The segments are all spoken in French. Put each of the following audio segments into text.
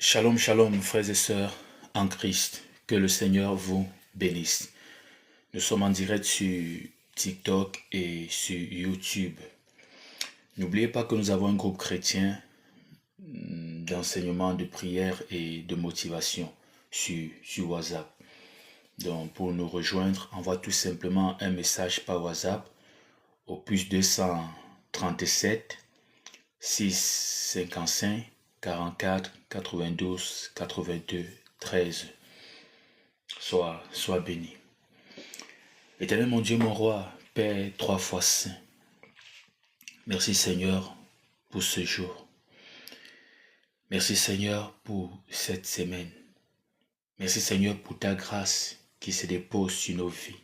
Shalom, shalom, frères et sœurs en Christ. Que le Seigneur vous bénisse. Nous sommes en direct sur TikTok et sur YouTube. N'oubliez pas que nous avons un groupe chrétien d'enseignement, de prière et de motivation sur WhatsApp. Donc, pour nous rejoindre, envoie tout simplement un message par WhatsApp au plus 237 655 44 92 82 13. Sois béni. Éternel mon Dieu, mon roi, Père trois fois saint. Merci Seigneur pour ce jour. Merci Seigneur pour cette semaine. Merci Seigneur pour ta grâce qui se dépose sur nos vies.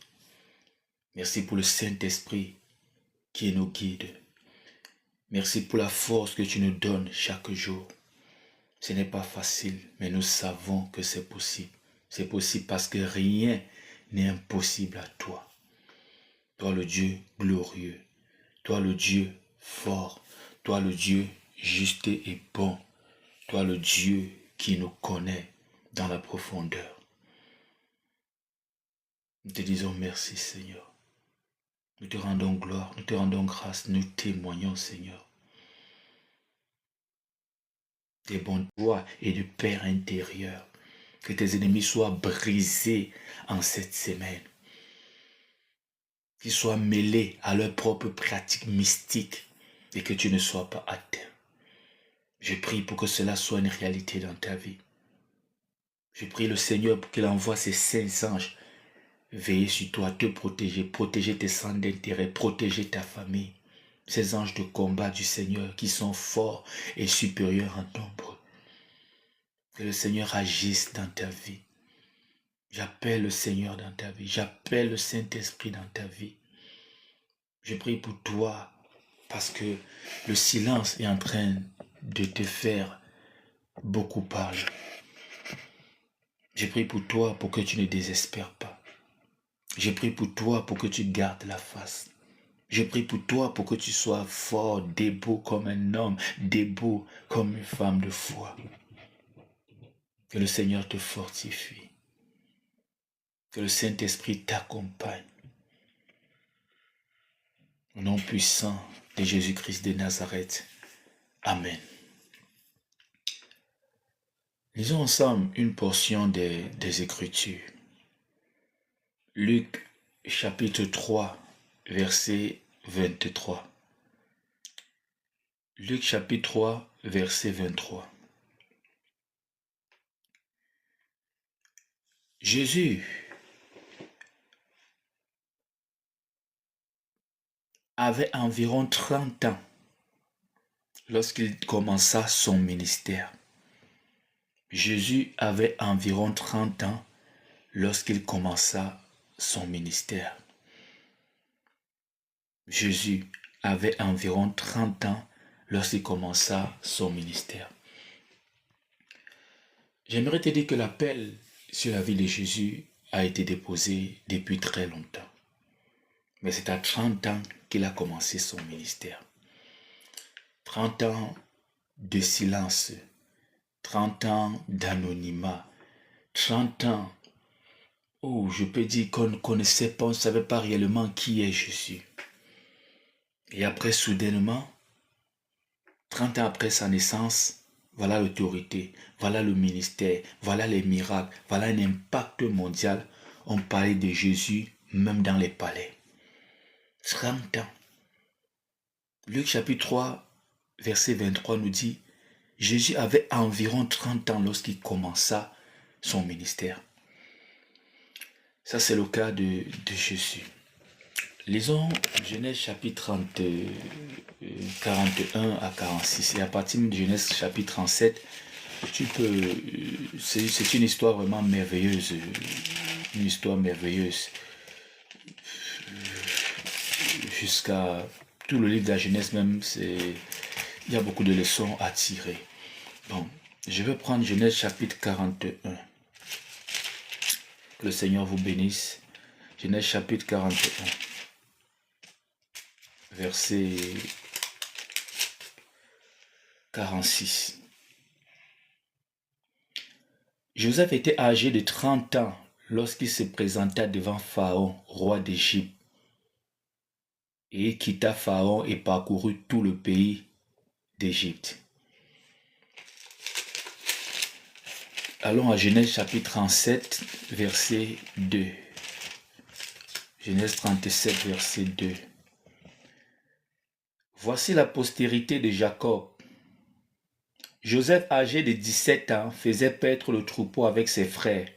Merci pour le Saint-Esprit qui nous guide. Merci pour la force que tu nous donnes chaque jour. Ce n'est pas facile, mais nous savons que c'est possible. C'est possible parce que rien n'est impossible à toi. Toi le Dieu glorieux, toi le Dieu fort, toi le Dieu juste et bon, toi le Dieu qui nous connaît dans la profondeur. Nous te disons merci Seigneur. Nous te rendons gloire, nous te rendons grâce, nous témoignons Seigneur des bonnes voies et de paix intérieure. Que tes ennemis soient brisés en cette semaine. Qu'ils soient mêlés à leurs propres pratiques mystiques et que tu ne sois pas atteint. Je prie pour que cela soit une réalité dans ta vie. Je prie le Seigneur pour qu'il envoie ses saints anges veiller sur toi, te protéger, protéger tes centres d'intérêt, protéger ta famille. Ces anges de combat du Seigneur qui sont forts et supérieurs en nombre. Que le Seigneur agisse dans ta vie. J'appelle le Seigneur dans ta vie. J'appelle le Saint-Esprit dans ta vie. Je prie pour toi parce que le silence est en train de te faire beaucoup parler. Je prie pour toi pour que tu ne désespères pas. Je prie pour toi pour que tu gardes la face. Je prie pour toi pour que tu sois fort, debout comme un homme, debout comme une femme de foi. Que le Seigneur te fortifie. Que le Saint-Esprit t'accompagne. Au nom puissant de Jésus-Christ de Nazareth. Amen. Lisons ensemble une portion des Écritures. Luc chapitre 3, verset 23. Luc chapitre 3, verset 23. Jésus avait environ 30 ans lorsqu'il commença son ministère. Jésus avait environ 30 ans lorsqu'il commença son ministère. Jésus avait environ 30 ans lorsqu'il commença son ministère. J'aimerais te dire que l'appel sur la vie de Jésus a été déposé depuis très longtemps. Mais c'est à 30 ans qu'il a commencé son ministère. 30 ans de silence, 30 ans d'anonymat, 30 ans où je peux dire qu'on ne connaissait pas, on ne savait pas réellement qui est Jésus. Et après, soudainement, 30 ans après sa naissance, voilà l'autorité, voilà le ministère, voilà les miracles, voilà un impact mondial. On parlait de Jésus même dans les palais. 30 ans. Luc chapitre 3, verset 23 nous dit, Jésus avait environ 30 ans lorsqu'il commença son ministère. Ça, c'est le cas de Jésus. Lisons Genèse chapitre 41 à 46. Et à partir de Genèse chapitre 37, c'est une histoire vraiment merveilleuse. Une histoire merveilleuse. Jusqu'à tout le livre de la Genèse même, il y a beaucoup de leçons à tirer. Bon, je vais prendre Genèse chapitre 41. Que le Seigneur vous bénisse. Genèse chapitre 41. Verset 46. Joseph était âgé de 30 ans lorsqu'il se présenta devant Pharaon, roi d'Égypte, et il quitta Pharaon et parcourut tout le pays d'Égypte. Allons à Genèse chapitre 37, verset 2. Genèse 37, verset 2. Voici la postérité de Jacob. Joseph, âgé de 17 ans, faisait paître le troupeau avec ses frères.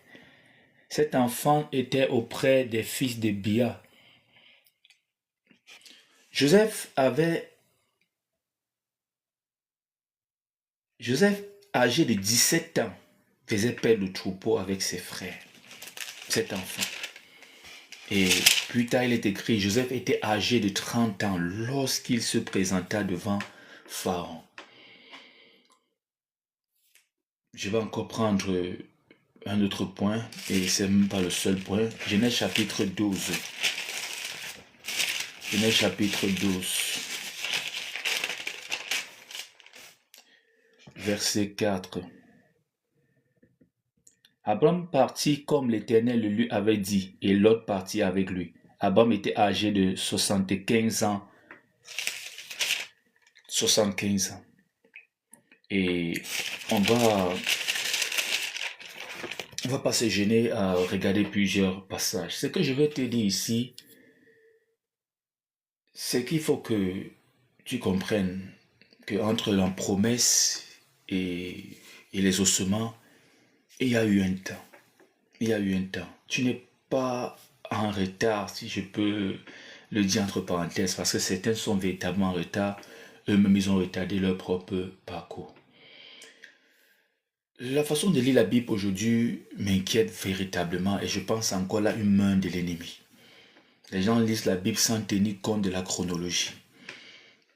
Cet enfant était auprès des fils de Bia. Joseph, âgé de 17 ans, faisait paître le troupeau avec ses frères. Cet enfant. Et plus tard, il est écrit, Joseph était âgé de 30 ans lorsqu'il se présenta devant Pharaon. Je vais encore prendre un autre point, et c'est même pas le seul point. Genèse chapitre 12. Genèse chapitre 12. Verset 4. Abraham partit comme l'Éternel le lui avait dit, et Lot partit avec lui. Abraham était âgé de 75 ans. 75 ans. Et on va pas se gêner à regarder plusieurs passages. Ce que je vais te dire ici, c'est qu'il faut que tu comprennes qu'entre la promesse et les ossements, il y a eu un temps. Il y a eu un temps. Tu n'es pas en retard, si je peux le dire entre parenthèses, parce que certains sont véritablement en retard. Eux-mêmes, ils ont retardé leur propre parcours. La façon de lire la Bible aujourd'hui m'inquiète véritablement et je pense encore là une main de l'ennemi. Les gens lisent la Bible sans tenir compte de la chronologie.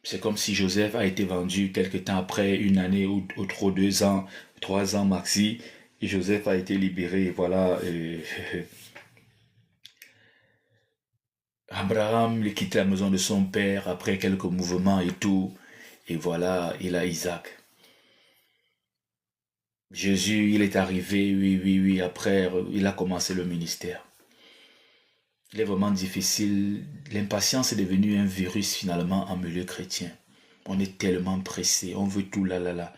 C'est comme si Joseph a été vendu quelque temps après, une année ou trop, 2 ans, 3 ans maxi, et Joseph a été libéré, et voilà. Abraham il quitte la maison de son père après quelques mouvements et tout, et voilà, il a Isaac. Jésus, il est arrivé, oui, après, il a commencé le ministère. Il est vraiment difficile. L'impatience est devenue un virus finalement en milieu chrétien. On est tellement pressé, on veut tout là.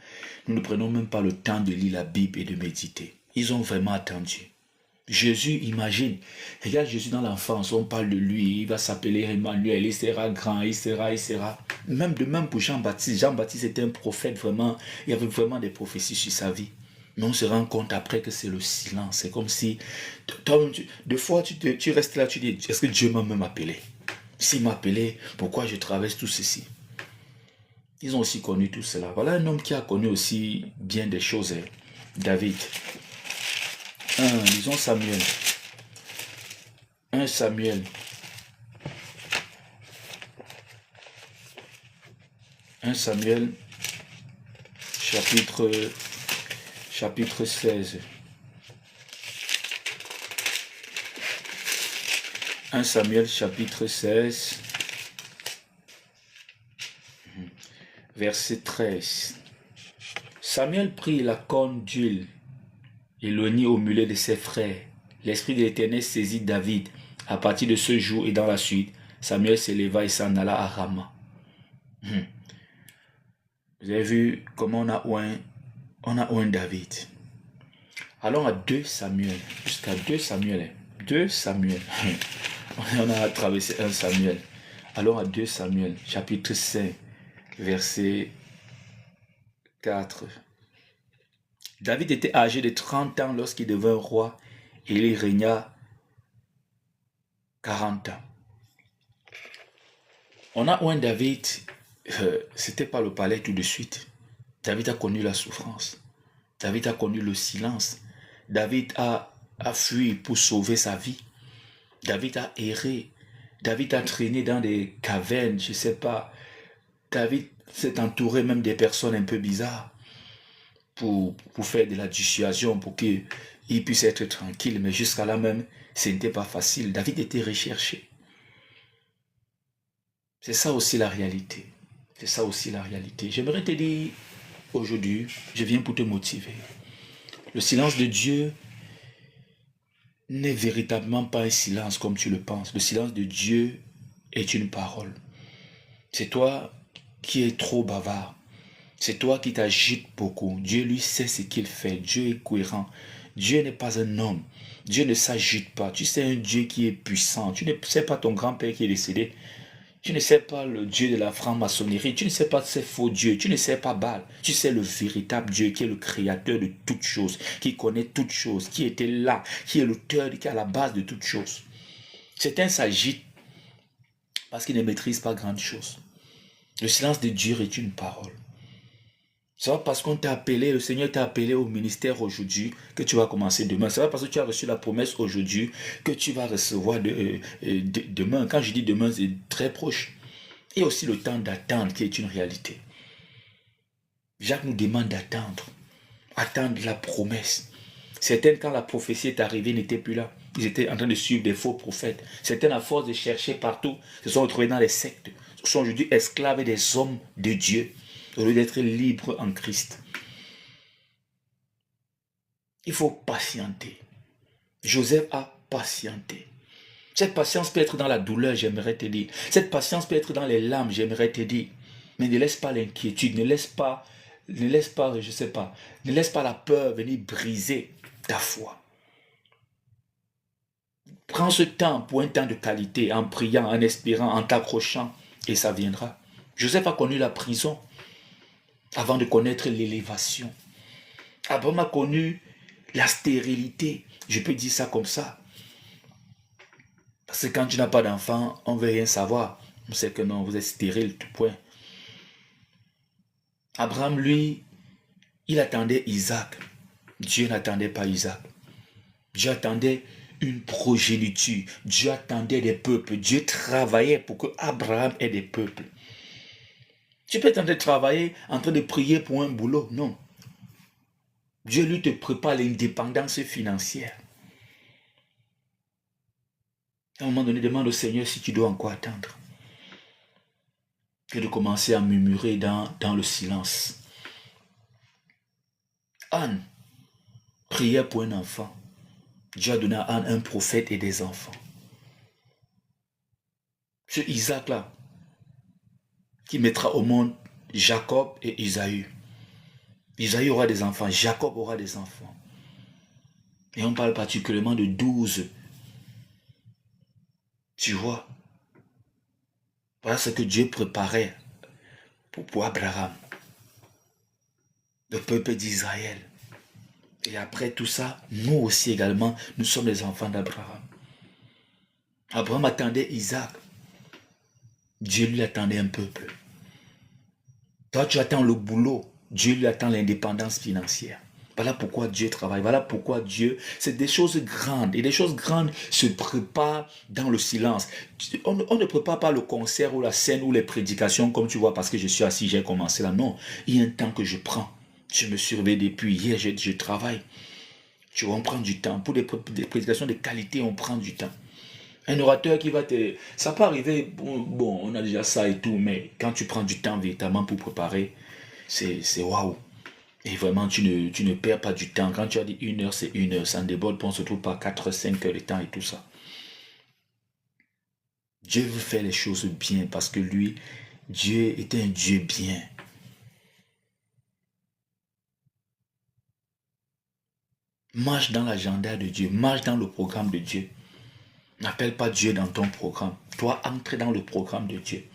Nous ne prenons même pas le temps de lire la Bible et de méditer. Ils ont vraiment attendu. Jésus, imagine, regarde Jésus dans l'enfance, on parle de lui, il va s'appeler Emmanuel, il sera grand, il sera. Même pour Jean-Baptiste, Jean-Baptiste était un prophète vraiment, il y avait vraiment des prophéties sur sa vie. Mais on se rend compte après que c'est le silence. C'est comme si, des fois, tu restes là, tu dis, est-ce que Dieu m'a même appelé? S'il m'a appelé, pourquoi je traverse tout ceci? Ils ont aussi connu tout cela. Voilà un homme qui a connu aussi bien des choses. David. Lisons Samuel. 1 Samuel. 1 Samuel, chapitre 16. 1 Samuel, chapitre 16, verset 13. Samuel prit la corne d'huile et l'oignit au mulet de ses frères. L'Esprit de l'Éternel saisit David. À partir de ce jour et dans la suite, Samuel s'éleva et s'en alla à Rama. Vous avez vu comment on a oint David. Allons à 2 Samuel, jusqu'à 2 Samuel. 2 Samuel. On a traversé 1 Samuel. Allons à 2 Samuel, chapitre 5, verset 4. David était âgé de 30 ans lorsqu'il devint roi et il régna 40 ans. On a oint David, c'était pas le palais tout de suite. David a connu la souffrance. David a connu le silence. David a fui pour sauver sa vie. David a erré. David a traîné dans des cavernes, je ne sais pas. David s'est entouré même des personnes un peu bizarres pour faire de la dissuasion, pour qu'il puisse être tranquille. Mais jusqu'à là même, ce n'était pas facile. David était recherché. C'est ça aussi la réalité. C'est ça aussi la réalité. J'aimerais te dire, aujourd'hui, je viens pour te motiver. Le silence de Dieu n'est véritablement pas un silence comme tu le penses. Le silence de Dieu est une parole. C'est toi qui es trop bavard. C'est toi qui t'agites beaucoup. Dieu, lui, sait ce qu'il fait. Dieu est cohérent. Dieu n'est pas un homme. Dieu ne s'agite pas. Tu sais un Dieu qui est puissant. Tu ne sais pas ton grand-père qui est décédé. Tu ne sais pas le Dieu de la franc-maçonnerie. Tu ne sais pas ces faux dieux. Tu ne sais pas Baal. Tu sais le véritable Dieu qui est le créateur de toutes choses, qui connaît toutes choses, qui était là, qui est l'auteur, qui est à la base de toutes choses. Certains s'agitent parce qu'ils ne maîtrisent pas grande chose. Le silence de Dieu est une parole. C'est pas parce qu'on t'a appelé, le Seigneur t'a appelé au ministère aujourd'hui que tu vas commencer demain. C'est pas parce que tu as reçu la promesse aujourd'hui que tu vas recevoir demain. Quand je dis demain, c'est très proche. Il y a aussi le temps d'attendre qui est une réalité. Jacques nous demande d'attendre. Attendre la promesse. Certains, quand la prophétie est arrivée, n'étaient plus là. Ils étaient en train de suivre des faux prophètes. Certains, à force de chercher partout, se sont retrouvés dans les sectes. Ils sont aujourd'hui esclaves des hommes de Dieu, au lieu d'être libres en Christ. Il faut patienter. Joseph a patienté. Cette patience peut être dans la douleur, j'aimerais te dire. Cette patience peut être dans les larmes, j'aimerais te dire. Mais ne laisse pas l'inquiétude, ne laisse pas, je sais pas, ne laisse pas la peur venir briser ta foi. Prends ce temps pour un temps de qualité, en priant, en espérant, en t'accrochant, et ça viendra. Joseph a connu la prison avant de connaître l'élévation. Abraham a connu la stérilité, je peux dire ça comme ça. Parce que quand tu n'as pas d'enfant, on ne veut rien savoir. On sait que non, vous êtes stérile, tout point. Abraham, lui, il attendait Isaac. Dieu n'attendait pas Isaac. Dieu attendait une progéniture. Dieu attendait des peuples. Dieu travaillait pour que Abraham ait des peuples. Tu peux être en train de travailler, en train de prier pour un boulot. Non. Dieu, lui, te prépare l'indépendance financière. À un moment donné, demande au Seigneur si tu dois encore attendre. Que de commencer à murmurer dans le silence. Anne priait pour un enfant. Dieu a donné à Anne un prophète et des enfants. Ce Isaac-là, qui mettra au monde Jacob et Isaïe. Isaïe aura des enfants, Jacob aura des enfants. Et on parle particulièrement de 12. Tu vois, voilà ce que Dieu préparait pour Abraham, le peuple d'Israël. Et après tout ça, nous aussi également, nous sommes les enfants d'Abraham. Abraham attendait Isaac. Dieu lui attendait un peuple. Toi, tu attends le boulot. Dieu lui attend l'indépendance financière. Voilà pourquoi Dieu travaille. Voilà pourquoi Dieu, c'est des choses grandes. Et les choses grandes se préparent dans le silence. On ne prépare pas le concert ou la scène ou les prédications comme tu vois parce que je suis assis, j'ai commencé là. Non, il y a un temps que je prends. Je me suis réveillé depuis hier, je travaille. Tu vois, on prend du temps. Pour des prédications de qualité, on prend du temps. Un orateur qui va te... Ça peut arriver, bon, on a déjà ça et tout, mais quand tu prends du temps véritablement pour préparer, c'est waouh. Et vraiment, tu ne perds pas du temps. Quand tu as dit 1 heure, c'est 1 heure. Ça ne déborde pas, on ne se trouve pas 4, 5 heures de temps et tout ça. Dieu veut faire les choses bien parce que lui, Dieu est un Dieu bien. Marche dans l'agenda de Dieu, marche dans le programme de Dieu. N'appelle pas Dieu dans ton programme. Toi, entre dans le programme de Dieu.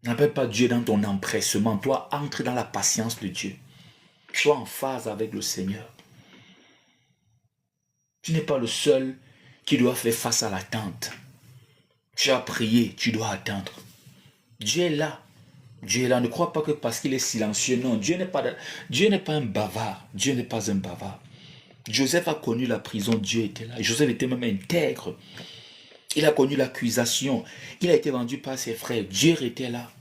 N'appelle pas Dieu dans ton empressement. Toi, entre dans la patience de Dieu. Sois en phase avec le Seigneur. Tu n'es pas le seul qui doit faire face à l'attente. Tu as prié, tu dois attendre. Dieu est là. Dieu est là. Ne crois pas que parce qu'il est silencieux. Non, Dieu n'est pas un bavard. Dieu n'est pas un bavard. Joseph a connu la prison, Dieu était là. Joseph était même intègre. Il a connu l'accusation. Il a été vendu par ses frères. Dieu était là.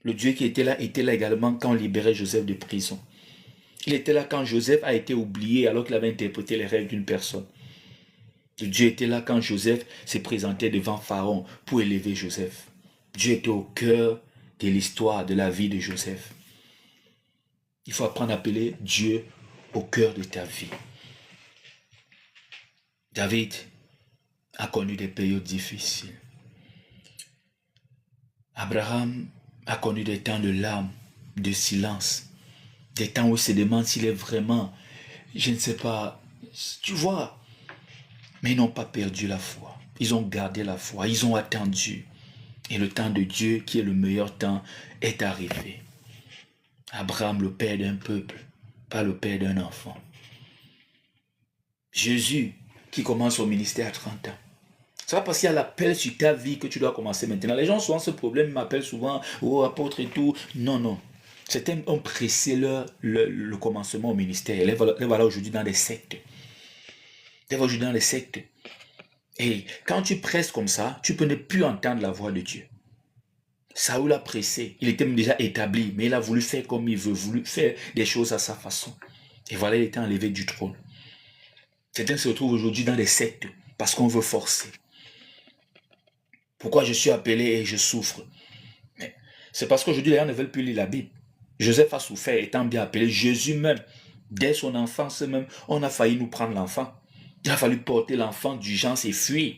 Le Dieu qui était là également quand on libérait Joseph de prison. Il était là quand Joseph a été oublié alors qu'il avait interprété les rêves d'une personne. Le Dieu était là quand Joseph s'est présenté devant Pharaon pour élever Joseph. Dieu était au cœur de l'histoire, de la vie de Joseph. Il faut apprendre à appeler Dieu au cœur de ta vie. David a connu des périodes difficiles. Abraham a connu des temps de larmes, de silence, des temps où il se demande s'il est vraiment, je ne sais pas, tu vois. Mais ils n'ont pas perdu la foi. Ils ont gardé la foi. Ils ont attendu. Et le temps de Dieu, qui est le meilleur temps, est arrivé. Abraham, le père d'un peuple, pas le père d'un enfant. Jésus, qui commence au ministère à 30 ans. C'est pas parce qu'il y a l'appel sur ta vie que tu dois commencer maintenant. Les gens souvent ce problème m'appellent souvent, oh apôtre et tout. Non, non. Certains ont pressé le commencement au ministère. Les voilà aujourd'hui dans des sectes. Les voilà aujourd'hui dans les sectes. Et quand tu presses comme ça, tu peux ne plus entendre la voix de Dieu. Saoul a pressé, il était déjà établi, mais il a voulu faire comme il veut, voulu faire des choses à sa façon. Et voilà, il était enlevé du trône. Certains se retrouvent aujourd'hui dans des sectes parce qu'on veut forcer. Pourquoi je suis appelé et je souffre? Mais c'est parce qu'aujourd'hui, les gens ne veulent plus lire la Bible. Joseph a souffert étant bien appelé. Jésus même, dès son enfance même, on a failli nous prendre l'enfant. Il a fallu porter l'enfant d'urgence et fuir.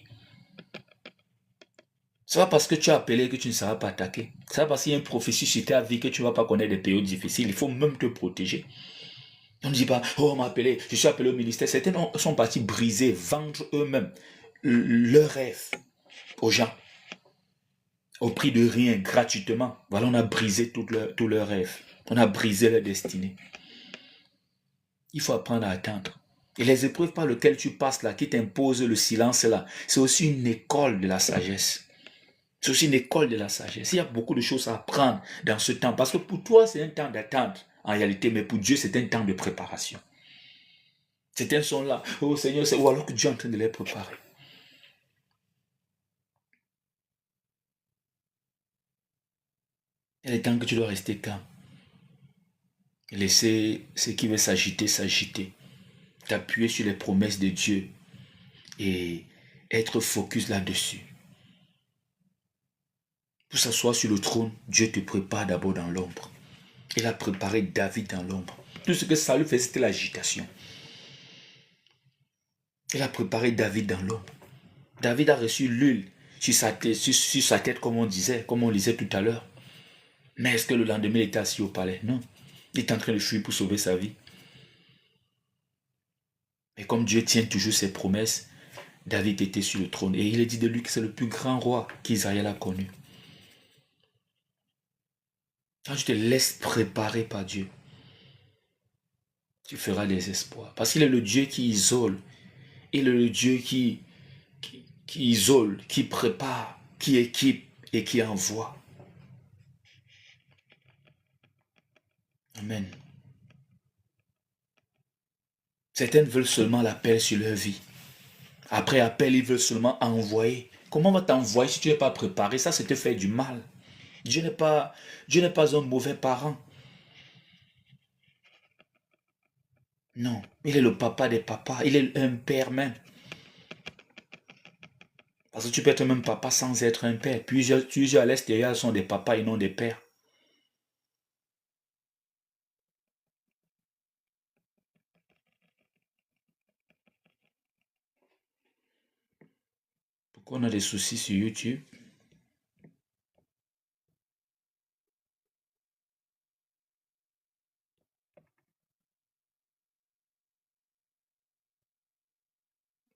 Ce n'est pas parce que tu es appelé que tu ne seras pas attaqué. Ce n'est pas parce qu'il y a une prophétie sur ta vie que tu ne vas pas connaître des périodes difficiles. Il faut même te protéger. On ne dit pas, oh, on m'a appelé, je suis appelé au ministère. Certains sont partis briser, vendre eux-mêmes leurs rêves aux gens. Au prix de rien, gratuitement. Voilà, on a brisé tous leurs rêves. On a brisé leur destinée. Il faut apprendre à attendre. Et les épreuves par lesquelles tu passes là, qui t'imposent le silence là, c'est aussi une école de la sagesse. C'est aussi une école de la sagesse. Il y a beaucoup de choses à apprendre dans ce temps. Parce que pour toi, c'est un temps d'attente, en réalité. Mais pour Dieu, c'est un temps de préparation. Certains sont là. Oh Seigneur, ou alors que Dieu est en train de les préparer. Il y a des temps que tu dois rester calme. Laisser ce qui veut s'agiter, s'agiter. T'appuyer sur les promesses de Dieu. Et être focus là-dessus. Pour s'asseoir sur le trône, Dieu te prépare d'abord dans l'ombre. Il a préparé David dans l'ombre. Tout ce que Saül faisait, c'était l'agitation. Il a préparé David dans l'ombre. David a reçu l'huile sur sa tête, comme on disait, comme on lisait tout à l'heure. Mais est-ce que le lendemain, il était assis au palais? Non. Il est en train de fuir pour sauver sa vie. Mais comme Dieu tient toujours ses promesses, David était sur le trône. Et il est dit de lui que c'est le plus grand roi qu'Israël a connu. Quand tu te laisses préparer par Dieu, tu feras des espoirs. Parce qu'il est le Dieu qui isole. Il est le Dieu qui isole, qui prépare, qui équipe et qui envoie. Amen. Certaines veulent seulement l'appel sur leur vie. Après appel, ils veulent seulement envoyer. Comment on va t'envoyer si tu n'es pas préparé? Ça, c'est te faire du mal. Dieu n'est pas un mauvais parent. Non, il est le papa des papas. Il est un père même. Parce que tu peux être même papa sans être un père. Plusieurs à l'extérieur sont des papas et non des pères. Pourquoi on a des soucis sur YouTube?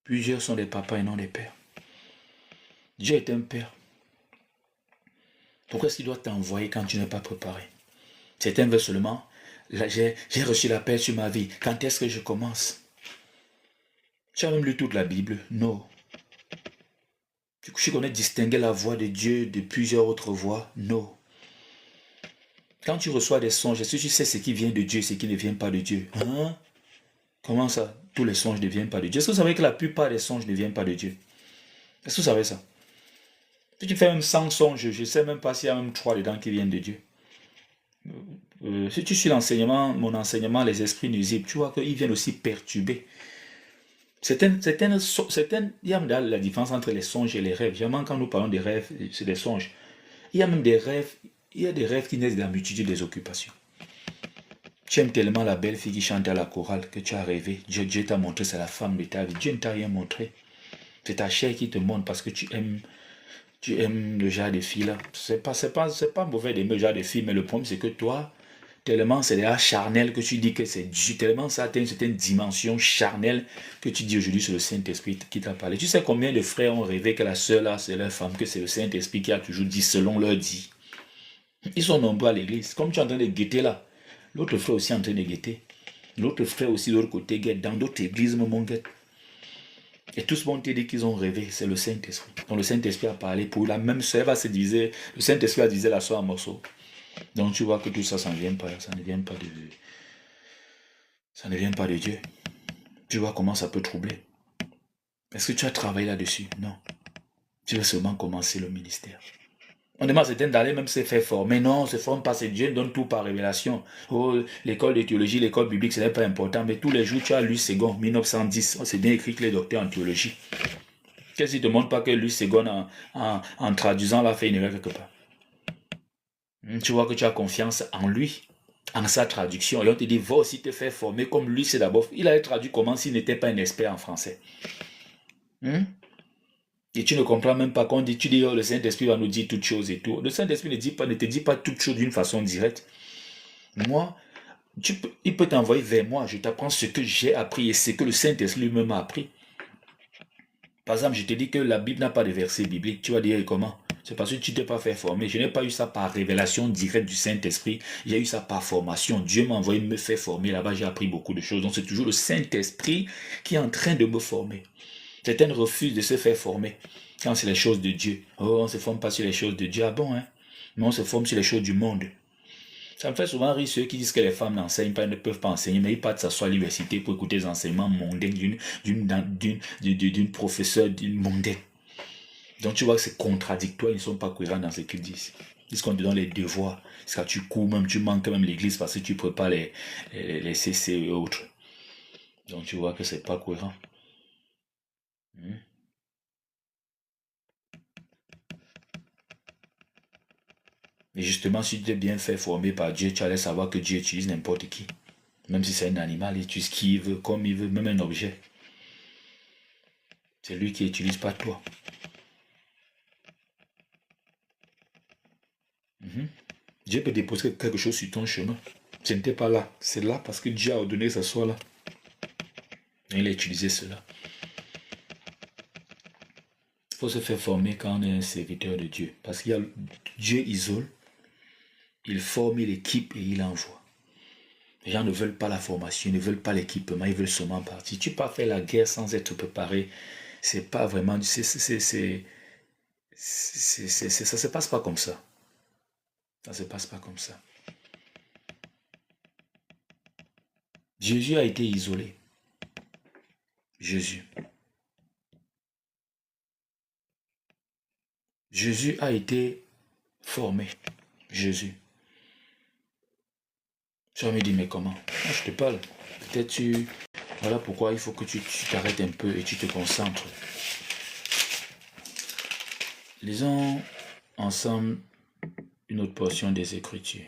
Plusieurs sont des papas et non des pères. Dieu est un père. Pourquoi est-ce qu'il doit t'envoyer quand tu n'es pas préparé? Certains veulent seulement, j'ai reçu l'appel sur ma vie. Quand est-ce que je commence? Tu as même lu toute la Bible? Non. Tu connais distinguer la voix de Dieu de plusieurs autres voix? Non. Quand tu reçois des songes, est-ce que tu sais ce qui vient de Dieu et ce qui ne vient pas de Dieu? Hein? Comment ça? Tous les songes ne viennent pas de Dieu. Est-ce que vous savez que la plupart des songes ne viennent pas de Dieu? Est-ce que vous savez ça? Si tu fais même 100 songes, je ne sais même pas s'il y a même 3 dedans qui viennent de Dieu. Si tu suis mon enseignement, les esprits nuisibles, tu vois qu'ils viennent aussi perturber. Il y a la différence entre les songes et les rêves. Généralement, quand nous parlons des rêves, c'est des songes. Il y a même des rêves, il y a des rêves qui naissent de la multitude des occupations. Tu aimes tellement la belle fille qui chante à la chorale que tu as rêvé. Dieu t'a montré, c'est la femme de ta vie. Dieu ne t'a rien montré. C'est ta chair qui te montre parce que tu aimes le genre de fille là. C'est pas mauvais d'aimer le genre de fille, mais le problème c'est que toi, tellement c'est déjà charnel que tu dis que c'est Dieu, tellement ça atteint une certaine dimension charnelle que tu dis aujourd'hui c'est le Saint-Esprit qui t'a parlé. Tu sais combien de frères ont rêvé que la sœur là c'est leur femme, que c'est le Saint-Esprit qui a toujours dit selon leur dit. Ils sont nombreux à l'église. Comme tu es en train de guetter là, l'autre frère aussi est en train de guetter. L'autre frère aussi de l'autre côté guette. Dans d'autres églises, mon guette. Et tous vont te dire qu'ils ont rêvé, c'est le Saint-Esprit. Donc le Saint-Esprit a parlé pour la même sœur, va se diviser, le Saint-Esprit a divisé la soie en morceaux. Donc tu vois que tout ça, ça ne vient pas de Dieu. Tu vois comment ça peut troubler. Est-ce que tu as travaillé là-dessus? Non. Tu veux seulement commencer le ministère. On demande à certains d'aller même se faire former. Non, se forme pas, c'est Dieu donne tout par révélation. Oh, l'école de théologie, l'école biblique, ce n'est pas important. Mais tous les jours, tu as Louis II, 1910. C'est bien écrit que les docteurs en théologie. Qu'est-ce qui ne te montre pas que Louis II, en traduisant, l'a fait une erreur quelque part? Tu vois que tu as confiance en lui, en sa traduction. Et on te dit, va aussi te faire former comme lui, c'est d'abord. Il a traduit comment s'il n'était pas un expert en français. Et tu ne comprends même pas quand tu dis, oh, le Saint-Esprit va nous dire toutes choses et tout. Le Saint-Esprit ne te dit pas toutes choses d'une façon directe. Moi, il peut t'envoyer vers moi. Je t'apprends ce que j'ai appris et ce que le Saint-Esprit lui-même a appris. Par exemple, je te dis que la Bible n'a pas de verset biblique. Tu vas dire comment? C'est parce que tu ne t'es pas fait former. Je n'ai pas eu ça par révélation directe du Saint-Esprit. J'ai eu ça par formation. Dieu m'a envoyé me faire former. Là-bas, j'ai appris beaucoup de choses. Donc, c'est toujours le Saint-Esprit qui est en train de me former. Certains refusent de se faire former quand c'est les choses de Dieu. Oh, on ne se forme pas sur les choses de Dieu. Ah bon, hein? Mais on se forme sur les choses du monde. Ça me fait souvent rire ceux qui disent que les femmes n'enseignent pas, ne peuvent pas enseigner, mais ils partent s'asseoir à l'université pour écouter les enseignements mondains d'une professeure d'une mondaine. Donc tu vois que c'est contradictoire, ils ne sont pas cohérents dans ce qu'ils disent. Ils disent qu'on te donne les devoirs. Parce que tu cours même, tu manques même l'église parce que tu prépares les CC et autres. Donc tu vois que c'est pas cohérent. Et justement, si tu es bien fait former par Dieu, tu allais savoir que Dieu utilise n'importe qui. Même si c'est un animal, il utilise qui il veut, comme il veut, même un objet. C'est lui qui n'utilise pas toi. Dieu peut déposer quelque chose sur ton chemin. Ce n'était pas là. C'est là parce que Dieu a ordonné que ça soit là. Et il a utilisé cela. Il faut se faire former quand on est un serviteur de Dieu. Parce qu'il y a Dieu isole, il forme, il équipe et il envoie. Les gens ne veulent pas la formation, ils ne veulent pas l'équipement, ils veulent seulement partir. Tu peux pas faire la guerre sans être préparé. C'est pas vraiment... ça se passe pas comme ça. Ça se passe pas comme ça. Jésus a été isolé. Jésus a été formé. Jésus. Tu vas me dire, mais comment? Moi, je te parle. Peut-être tu... Voilà pourquoi il faut que tu t'arrêtes un peu et tu te concentres. Lisons ensemble une autre portion des Écritures.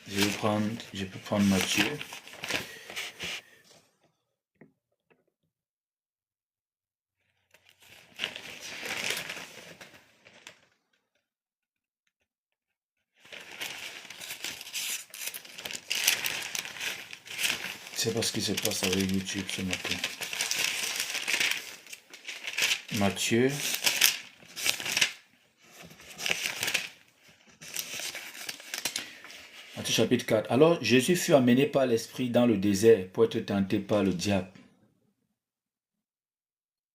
Je peux prendre Matthieu. C'est pas ce qui se passe avec YouTube ce matin. Matthieu. Matthieu chapitre 4. Alors Jésus fut amené par l'Esprit dans le désert pour être tenté par le diable.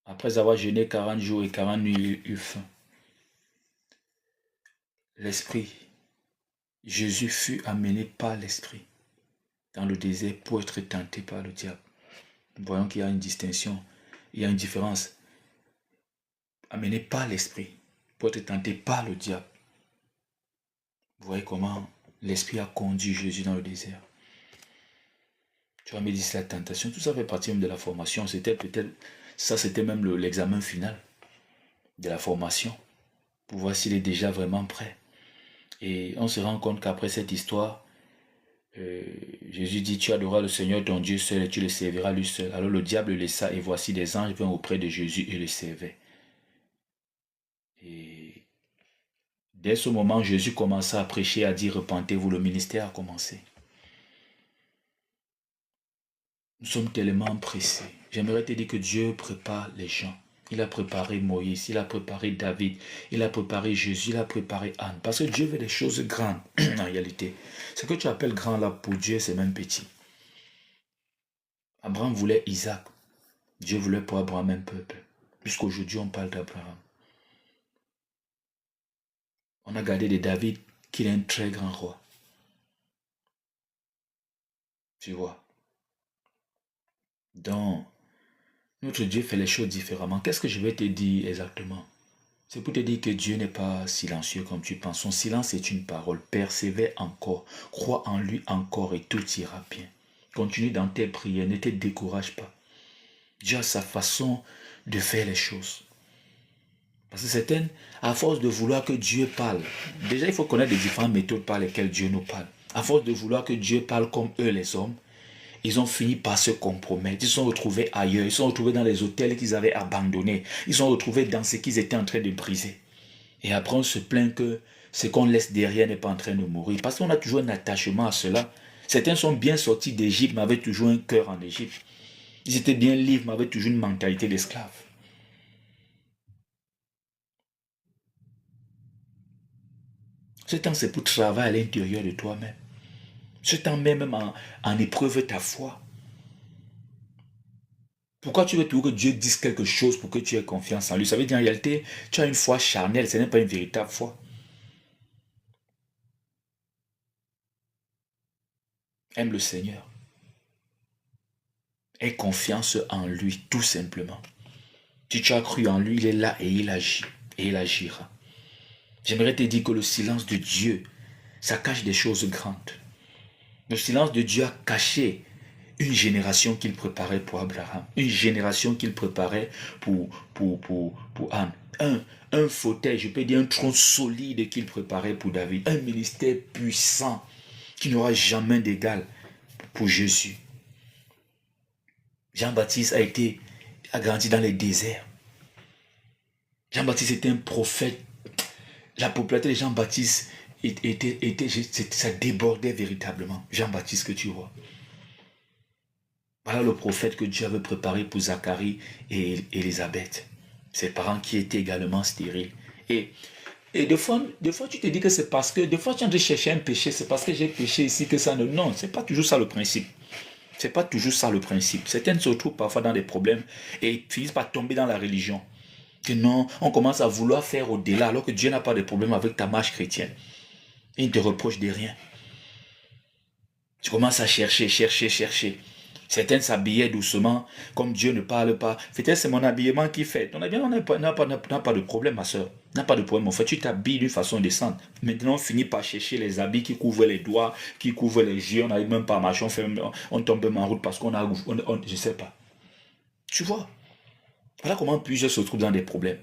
Après avoir jeûné 40 jours et 40 nuits, il eut faim. L'Esprit. Jésus fut amené par l'Esprit dans le désert pour être tenté par le diable. Nous voyons qu'il y a une distinction, il y a une différence. Amené par l'Esprit pour être tenté par le diable. Vous voyez comment l'Esprit a conduit Jésus dans le désert. Tu vas me dire c'est la tentation. Tout ça fait partie même de la formation. C'était peut-être, ça c'était même l'examen final de la formation. Pour voir s'il est déjà vraiment prêt. Et on se rend compte qu'après cette histoire, Jésus dit, tu adoreras le Seigneur ton Dieu seul et tu le serviras lui seul. Alors le diable le laissa et voici des anges vinrent auprès de Jésus et le servaient. Et dès ce moment, Jésus commença à prêcher, à dire, repentez-vous, le ministère a commencé. Nous sommes tellement pressés. J'aimerais te dire que Dieu prépare les gens. Il a préparé Moïse, il a préparé David, il a préparé Jésus, il a préparé Anne. Parce que Dieu veut des choses grandes, en réalité. Ce que tu appelles grand là, pour Dieu, c'est même petit. Abraham voulait Isaac. Dieu voulait pour Abraham un peuple. Jusqu'aujourd'hui, on parle d'Abraham. On a gardé de David qu'il est un très grand roi. Tu vois. Donc, notre Dieu fait les choses différemment. Qu'est-ce que je vais te dire exactement? C'est pour te dire que Dieu n'est pas silencieux comme tu penses. Son silence est une parole. Persévère encore. Crois en lui encore et tout ira bien. Continue dans tes prières. Ne te décourage pas. Dieu a sa façon de faire les choses. Parce que certaines, à force de vouloir que Dieu parle, déjà il faut connaître les différentes méthodes par lesquelles Dieu nous parle. À force de vouloir que Dieu parle comme eux les hommes, ils ont fini par se compromettre. Ils se sont retrouvés ailleurs. Ils se sont retrouvés dans les hôtels qu'ils avaient abandonnés. Ils se sont retrouvés dans ce qu'ils étaient en train de briser. Et après, on se plaint que ce qu'on laisse derrière n'est pas en train de mourir. Parce qu'on a toujours un attachement à cela. Certains sont bien sortis d'Égypte, mais avaient toujours un cœur en Égypte. Ils étaient bien libres, mais avaient toujours une mentalité d'esclave. Ce temps, c'est pour travailler à l'intérieur de toi-même. Ce temps même en épreuve ta foi. Pourquoi tu veux toujours que Dieu dise quelque chose pour que tu aies confiance en lui? Ça veut dire en réalité, tu as une foi charnelle, ce n'est pas une véritable foi. Aime le Seigneur. Aie confiance en lui, tout simplement. Si tu as cru en lui, il est là et il agit. Et il agira. J'aimerais te dire que le silence de Dieu, ça cache des choses grandes. Le silence de Dieu a caché une génération qu'il préparait pour Abraham, une génération qu'il préparait pour Anne, un fauteuil, je peux dire un trône solide qu'il préparait pour David, un ministère puissant qui n'aura jamais d'égal pour Jésus. Jean-Baptiste a grandi dans les déserts. Jean-Baptiste était un prophète. La popularité de Jean-Baptiste ça débordait véritablement. Jean-Baptiste que tu vois. Voilà le prophète que Dieu avait préparé pour Zacharie et Élisabeth. Ses parents qui étaient également stériles. Et des fois, tu te dis que c'est parce que, des fois tu es en train de chercher un péché, c'est parce que j'ai péché ici que ça ne... Non, c'est pas toujours ça le principe. C'est pas toujours ça le principe. Certaines se retrouvent parfois dans des problèmes et finissent par tomber dans la religion. Que non, on commence à vouloir faire au-delà alors que Dieu n'a pas de problème avec ta marche chrétienne. Et il ne te reproche de rien. Tu commences à chercher. Certaines s'habillaient doucement, comme Dieu ne parle pas. Peut-être c'est mon habillement qui fait. Ton habillement n'a pas de problème, ma soeur. N'a pas de problème. En fait, tu t'habilles d'une façon décente. Maintenant, on finit par chercher les habits qui couvrent les doigts, qui couvrent les yeux. On n'arrive même pas à marcher. On tombe même en route parce qu'on a... je ne sais pas. Tu vois? Voilà comment plusieurs se trouvent dans des problèmes.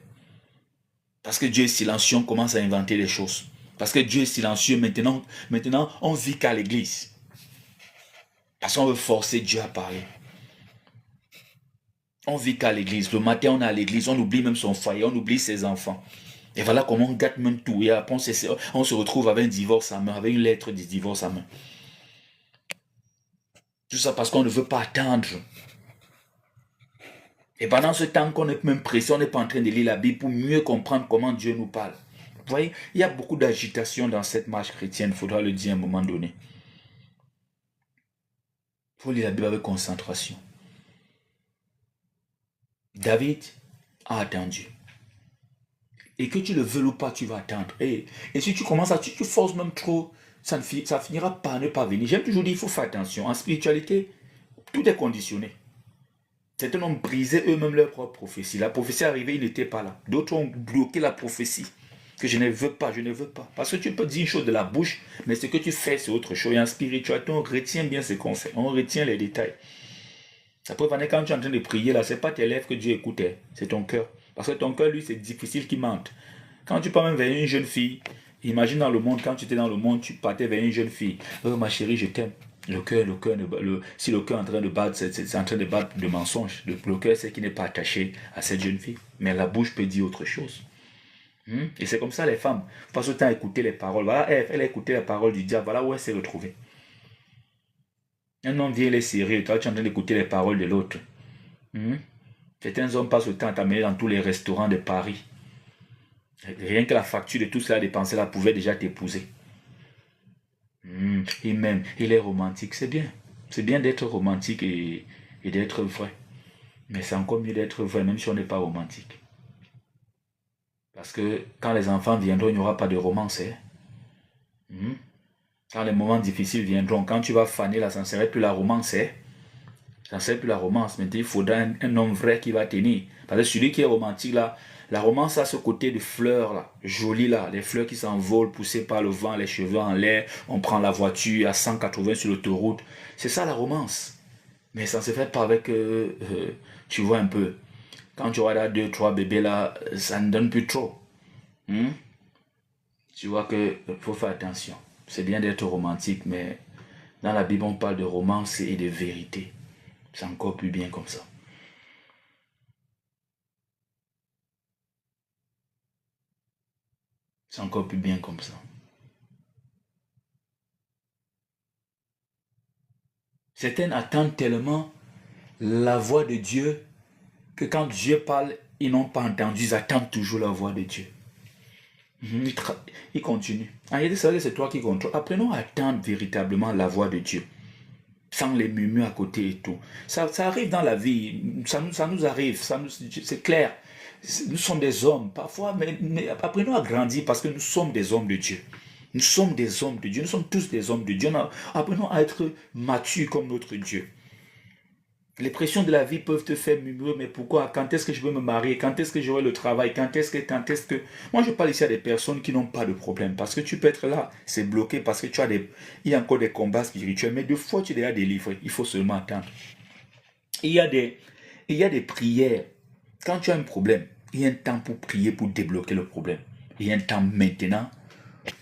Parce que Dieu est silencieux, on commence à inventer des choses. Parce que Dieu est silencieux, maintenant on vit qu'à l'église. Parce qu'on veut forcer Dieu à parler. On vit qu'à l'église. Le matin, on est à l'église, on oublie même son foyer, on oublie ses enfants. Et voilà comment on gâte même tout. Et après, on se retrouve avec un divorce à main, avec une lettre de divorce à main. Tout ça parce qu'on ne veut pas attendre. Et pendant ce temps qu'on est même pressé, on n'est pas en train de lire la Bible pour mieux comprendre comment Dieu nous parle. Vous voyez, il y a beaucoup d'agitation dans cette marche chrétienne, il faudra le dire à un moment donné. Il faut lire la Bible avec concentration. David a attendu. Et que tu le veuilles ou pas, tu vas attendre. Et si tu commences à... Tu forces même trop, ça finira par ne pas venir. J'aime toujours dire, il faut faire attention. En spiritualité, tout est conditionné. Certains ont brisé eux-mêmes leur propre prophétie. La prophétie est arrivée, ils n'étaient pas là. D'autres ont bloqué la prophétie. que je ne veux pas, je ne veux pas. Parce que tu peux dire une chose de la bouche, mais ce que tu fais, c'est autre chose. Et en spiritualité, on retient bien ce qu'on fait. On retient les détails. La preuve en est quand tu es en train de prier, là, ce n'est pas tes lèvres que Dieu écoutait, c'est ton cœur. Parce que ton cœur, lui, c'est difficile qu'il mente. Quand tu pars même vers une jeune fille, imagine dans le monde, quand tu étais dans le monde, tu partais vers une jeune fille. Oh ma chérie, je t'aime. Si le cœur est en train de battre, c'est en train de battre de mensonges. Le cœur, c'est qu'il n'est pas attaché à cette jeune fille. Mais la bouche peut dire autre chose. Et c'est comme ça les femmes. Passe le temps à écouter les paroles. Voilà, elle a écouté les paroles du diable. Voilà où elle s'est retrouvée. Un homme vient les sérieux. Toi, tu es en train d'écouter les paroles de l'autre. Certains hommes passent le temps à t'amener dans tous les restaurants de Paris. Rien que la facture de tout cela dépensé là pouvait déjà t'épouser. Et même, il est romantique, c'est bien. C'est bien d'être romantique et d'être vrai. Mais c'est encore mieux d'être vrai, même si on n'est pas romantique. Parce que quand les enfants viendront, il n'y aura pas de romance. Quand les moments difficiles viendront, quand tu vas faner là, ça ne serait plus la romance. Ça ne serait plus la romance. Mais il faudra un homme vrai qui va tenir. Parce que celui qui est romantique là, la romance a ce côté de fleurs là, jolies là, les fleurs qui s'envolent, poussées par le vent, les cheveux en l'air, on prend la voiture à 180 sur l'autoroute. C'est ça la romance. Mais ça ne se fait pas avec, tu vois un peu, quand tu auras là 2, 3 bébés là, ça ne donne plus trop. Tu vois que faut faire attention. C'est bien d'être romantique, mais dans la Bible on parle de romance et de vérité. C'est encore plus bien comme ça. C'est encore plus bien comme ça. Certaines attendent tellement la voix de Dieu que quand Dieu parle, ils n'ont pas entendu, ils attendent toujours la voix de Dieu. Ils continuent. En réalité, c'est vrai que c'est toi qui contrôles. Apprenons à attendre véritablement la voix de Dieu. Sans les murmures à côté et tout. Ça arrive dans la vie. Ça nous arrive. C'est clair. Nous sommes des hommes, parfois, mais apprenons à grandir parce que nous sommes des hommes de Dieu. Nous sommes des hommes de Dieu. Nous sommes tous des hommes de Dieu. Apprenons à être matures comme notre Dieu. Les pressions de la vie peuvent te faire murmurer, mais pourquoi? Quand est-ce que je veux me marier? Quand est-ce que j'aurai le travail? Quand est-ce que... Moi, je parle ici à des personnes qui n'ont pas de problème. Parce que tu peux être là, c'est bloqué, parce que il y a encore des combats spirituels. Mais deux fois, tu es déjà délivré. Il faut seulement attendre. Il y a des prières. Quand tu as un problème, il y a un temps pour prier, pour débloquer le problème. Il y a un temps maintenant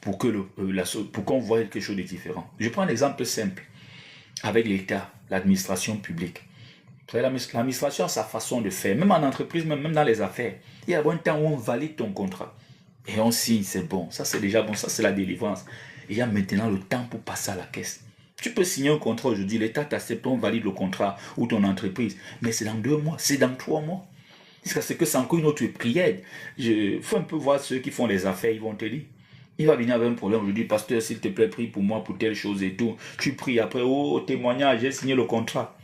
pour qu'on voit quelque chose de différent. Je prends un exemple simple. Avec l'État, l'administration publique. L'administration a sa façon de faire, même en entreprise, même dans les affaires. Il y a un temps où on valide ton contrat. Et on signe, c'est bon. Ça, c'est déjà bon. Ça, c'est la délivrance. Et il y a maintenant le temps pour passer à la caisse. Tu peux signer un contrat aujourd'hui. L'État t'accepte, on valide le contrat ou ton entreprise. Mais c'est dans 2 mois, c'est dans 3 mois. C'est que c'est encore une autre prière. Il faut un peu voir ceux qui font les affaires, ils vont te dire. Il va venir avec un problème. Je dis, pasteur, s'il te plaît, prie pour moi, pour telle chose et tout. Tu pries après, oh, témoignage, j'ai signé le contrat.